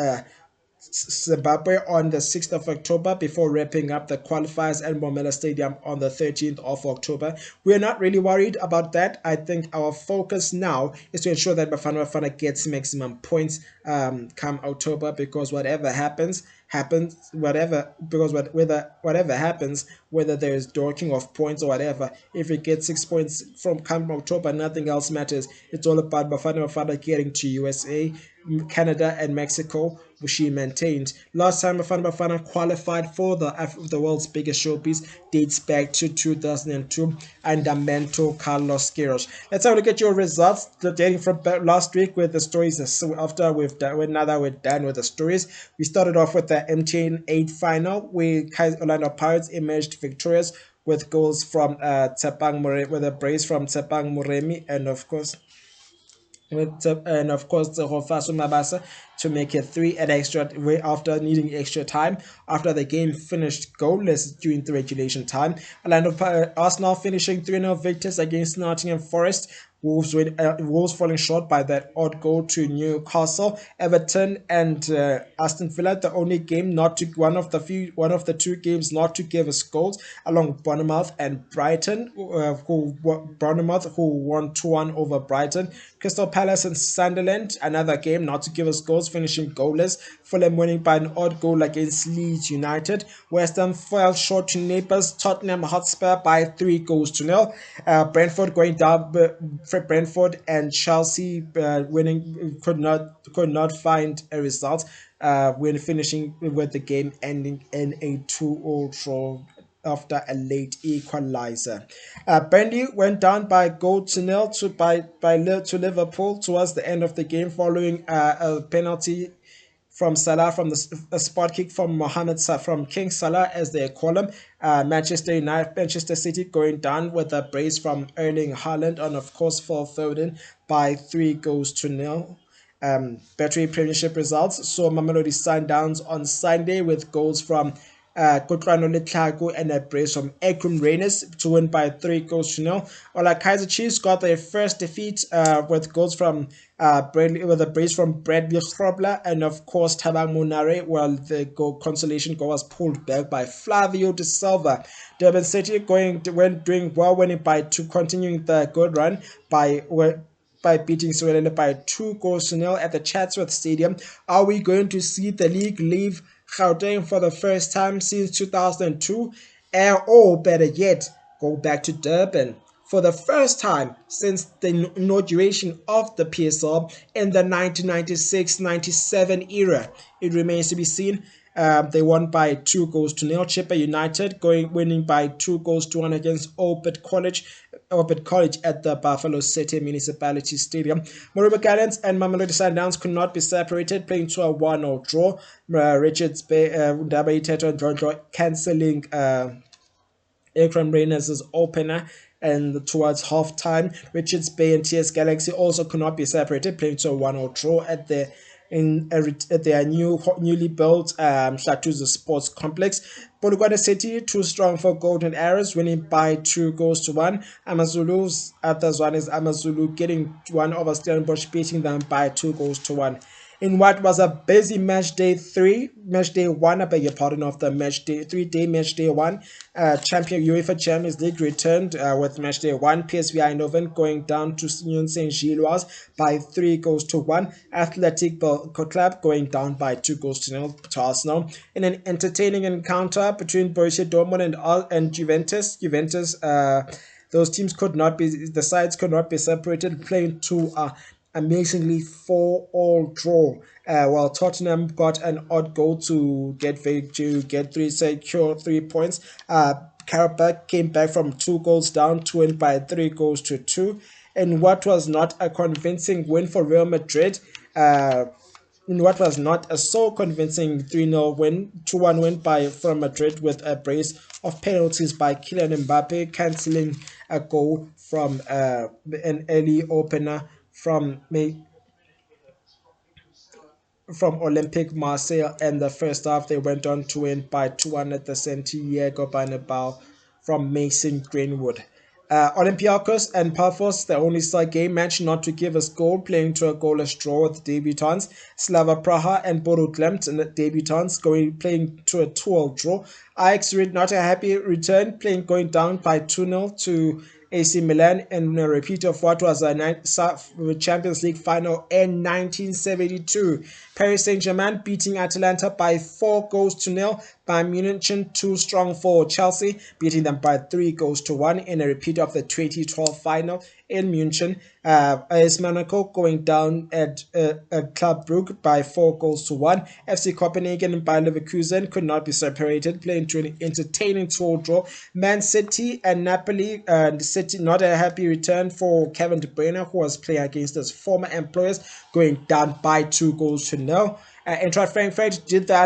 Zimbabwe on the 6th of October before wrapping up the qualifiers at Momela Stadium on the 13th of October. We're not really worried about that. I think our focus now is to ensure that Bafana gets maximum points come October, because whatever happens, whatever happens, whether there's dorking of points or whatever, if it gets 6 points from come October, nothing else matters. It's all about Bafana getting to USA, Canada, and Mexico, which she maintained. Last time Bafana qualified for the world's biggest showpiece dates back to 2002 under mentor Carlos Queiroz. Let's have a look at your results dating from last week with the stories. So after now that we're done with the stories, we started off with the MTN 8 final where Orlando Pirates emerged victorious with goals from Tsepang Moremi, with a brace from Tsepang Moremi, and of course the Hofasu Mabasa to make it 3 at extra way after needing extra time after the game finished goalless during the regulation time. Arsenal finishing 3-0 victors against Nottingham Forest. Wolves falling short by that odd goal to Newcastle. Everton and Aston Villa, the only game not to one of the two games not to give us goals, along with Bournemouth and Brighton, who won 2-1 over Brighton. Crystal Palace and Sunderland, another game not to give us goals, finishing goalless. Fulham winning by an odd goal against Leeds United. West Ham fell short to neighbours Tottenham Hotspur by 3-0. Brentford going down. Brentford and Chelsea winning could not find a result. When finishing with the game ending in a 2-0 draw after a late equalizer. Burnley went down by goal to nil to Liverpool towards the end of the game following a penalty from Salah, from a spot kick from from King Salah, as they call him. Manchester City going down with a brace from Erling Haaland and of course Phil Foden by 3-0. Battery Premiership results saw Mamelodi Sundowns on Sunday with goals from Kutlwano Letlaku and a brace from Ekrum Reynes to win by 3-0. While Kaizer Chiefs got their first defeat with goals from with a brace from Bradley Grobler and of course Tabang Munare, while the consolation goal was pulled back by Flavio De Silva. Durban City doing well, winning by 2, continuing the good run by beating Sweden by 2-0 at the Chatsworth Stadium. Are we going to see the league leave Gauteng for the first time since 2002? Or better yet, go back to Durban for the first time since the inauguration of the PSL in the 1996-97 era? It remains to be seen. They won by 2-0. Chippa United winning by 2-1 against Orbit College at the Buffalo City Municipality Stadium. Moriba Gallants and Mamelodi Sundowns could not be separated, playing to a 1-0 draw. Richards Bay, Ndaba Iteto and John cancelling Ekram Reynes' opener, and towards half-time, Richards Bay and TS Galaxy also could not be separated, playing to a 1-0 draw at their newly built Hlatuza Sports Complex. Polokwane City too strong for Golden Arrows, winning by 2-1. Amazulu getting one over Stellenbosch, beating them by 2-1. In what was a busy match day 1, I beg your pardon, of the match day 1, UEFA Champions League returned with match day 1. PSV Eindhoven going down to Union Saint-Gilloise by 3-1. Athletic Club going down by 2-0 to Arsenal. In an entertaining encounter between Borussia Dortmund and Juventus, those teams the sides could not be separated, playing to amazingly 4-4 draw. While Tottenham got an odd goal to secure 3 points. Karabakh came back from 2 goals down to win by 3-2. In what was not a convincing win for Real Madrid, in what was not a so convincing 3-0 win, 2-1 win from Madrid with a brace of penalties by Kylian Mbappe, cancelling a goal from an early opener from Olympique Marseille. And the first half, they went on to win by 2-1 at the Santiago Bernabeu from Mason Greenwood. Olympiacos and Paphos, the only side game match not to give us goal, playing to a goalless draw with the debutants. Slava Praha and Bodo Glimt and the debutants playing to a 2-2 draw. Ajax not a happy return, going down by 2-0 to AC Milan in a repeat of what was a Champions League final in 1972. Paris Saint-Germain beating Atalanta by 4-0. Bayern Munich too strong for Chelsea, beating them by 3-1 in a repeat of the 2012 final in Munich. AS Monaco going down at Club Brugge by 4-1. FC Copenhagen and Bayer Leverkusen could not be separated, playing to an entertaining 2-2 draw. Man City and Napoli, City not a happy return for Kevin De Bruyne, who was playing against his former employers, going down by 2-0. Eintracht Frankfurt did the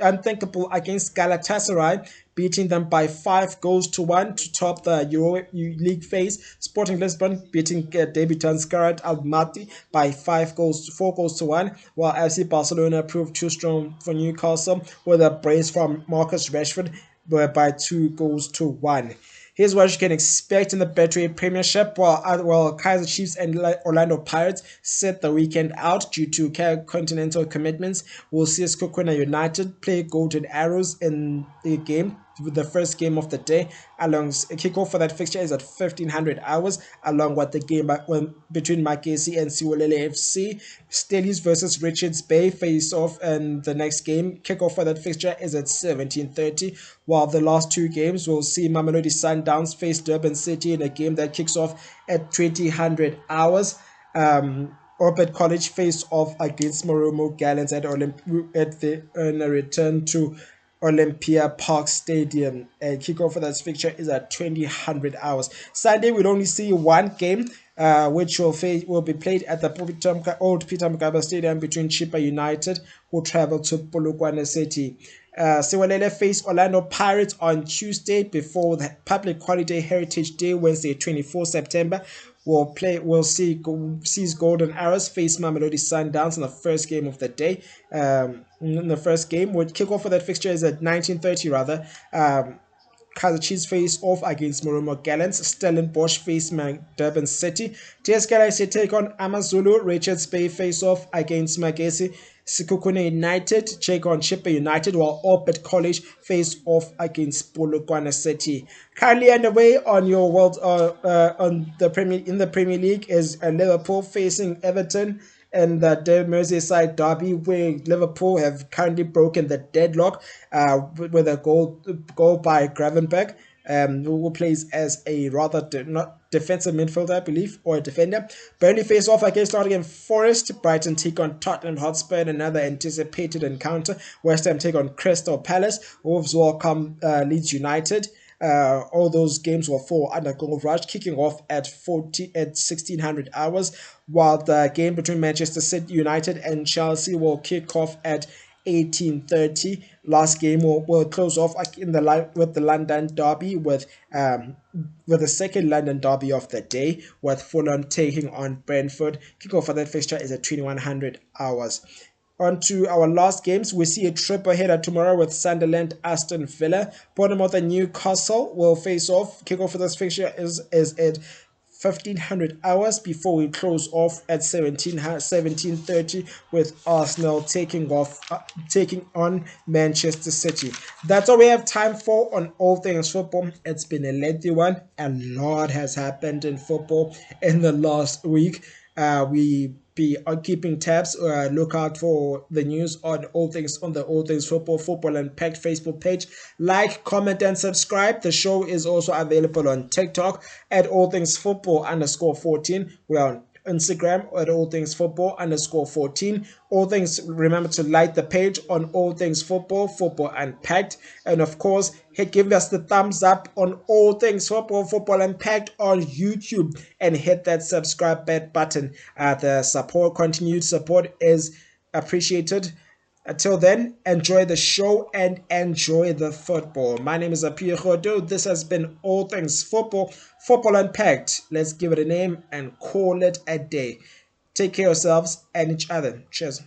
unthinkable against Galatasaray, beating them by 5-1 to top the Euro League phase. Sporting Lisbon beating debutants Gareth Almaty by 4-1, while FC Barcelona proved too strong for Newcastle with a brace from Marcus Rashford by 2-1. Here's what you can expect in the Betway Premiership, while Kaizer Chiefs and Orlando Pirates set the weekend out due to continental commitments. We'll see Skokona United play Golden Arrows in the game, the first game of the day. Kickoff for that fixture is at 1500 hours, along with the game between Makesi and Siwolele FC. Stellies versus Richards Bay face off, and the next game kickoff for that fixture is at 1730. While the last two games will see Mamelodi Sundowns face Durban City in a game that kicks off at 2000 hours. Orbit College face off against Moromo Gallants in a return to Olympia Park Stadium. Kickoff for that fixture is at 2000 hours. Sunday we'll only see one game, which will be played at the old Peter Mokaba Stadium between Chippa United, who travel to Polokwane City. Siwalele face Orlando Pirates on Tuesday before the public holiday Heritage Day, Wednesday 24 September. We'll see Golden Arrows face Mamelodi Sundowns in the first game of the day. In the first game, which kickoff for that fixture is at 1930 rather. Kaizer Chiefs face off against Moromo Gallants. Stellenbosch face Durban City. TS Galaxy take on Amazulu. Richards Bay face off against Magesi. Sekhukhune United take on Chippa United, while Orbit College face off against Polokwane City. Currently underway on your in the Premier League is Liverpool facing Everton, and the Merseyside derby, where Liverpool have currently broken the deadlock with a goal by Gravenberg, who plays as a rather not defensive midfielder, I believe, or a defender. Burnley face off against Nottingham Forest. Brighton take on Tottenham Hotspur in another anticipated encounter. West Ham take on Crystal Palace. Wolves welcome Leeds United. All those games will fall under goal rush, kicking off at 1600 hours, while the game between Manchester City United and Chelsea will kick off at 1830. Last game will close off with the London derby, with the second London derby of the day, with Fulham taking on Brentford. Kickoff for that fixture is at 2100 hours. On to our last games, we see a triple header tomorrow with Sunderland, Aston Villa. Bournemouth and Newcastle will face off. Kickoff for this fixture is at 1500 hours before we close off at 1730 with Arsenal taking on Manchester City. That's all we have time for on All Things Football. It's been a lengthy one. A lot has happened in football in the last week. We be keeping tabs. Look out for the news on the All Things Football Unpacked Facebook page. Like, comment, and subscribe. The show is also available on TikTok at All Things Football _14. We are on Instagram at All Things Football _14. All Things, remember to like the page on All Things Football Unpacked, and of course give us the thumbs up on All Things Football Unpacked on YouTube, and hit that subscribe button. The continued support is appreciated. Until then, enjoy the show and enjoy the football. My name is Apiwe Roto. This has been All Things Football, Football Unpacked. Let's give it a name and call it a day. Take care of yourselves and each other. Cheers.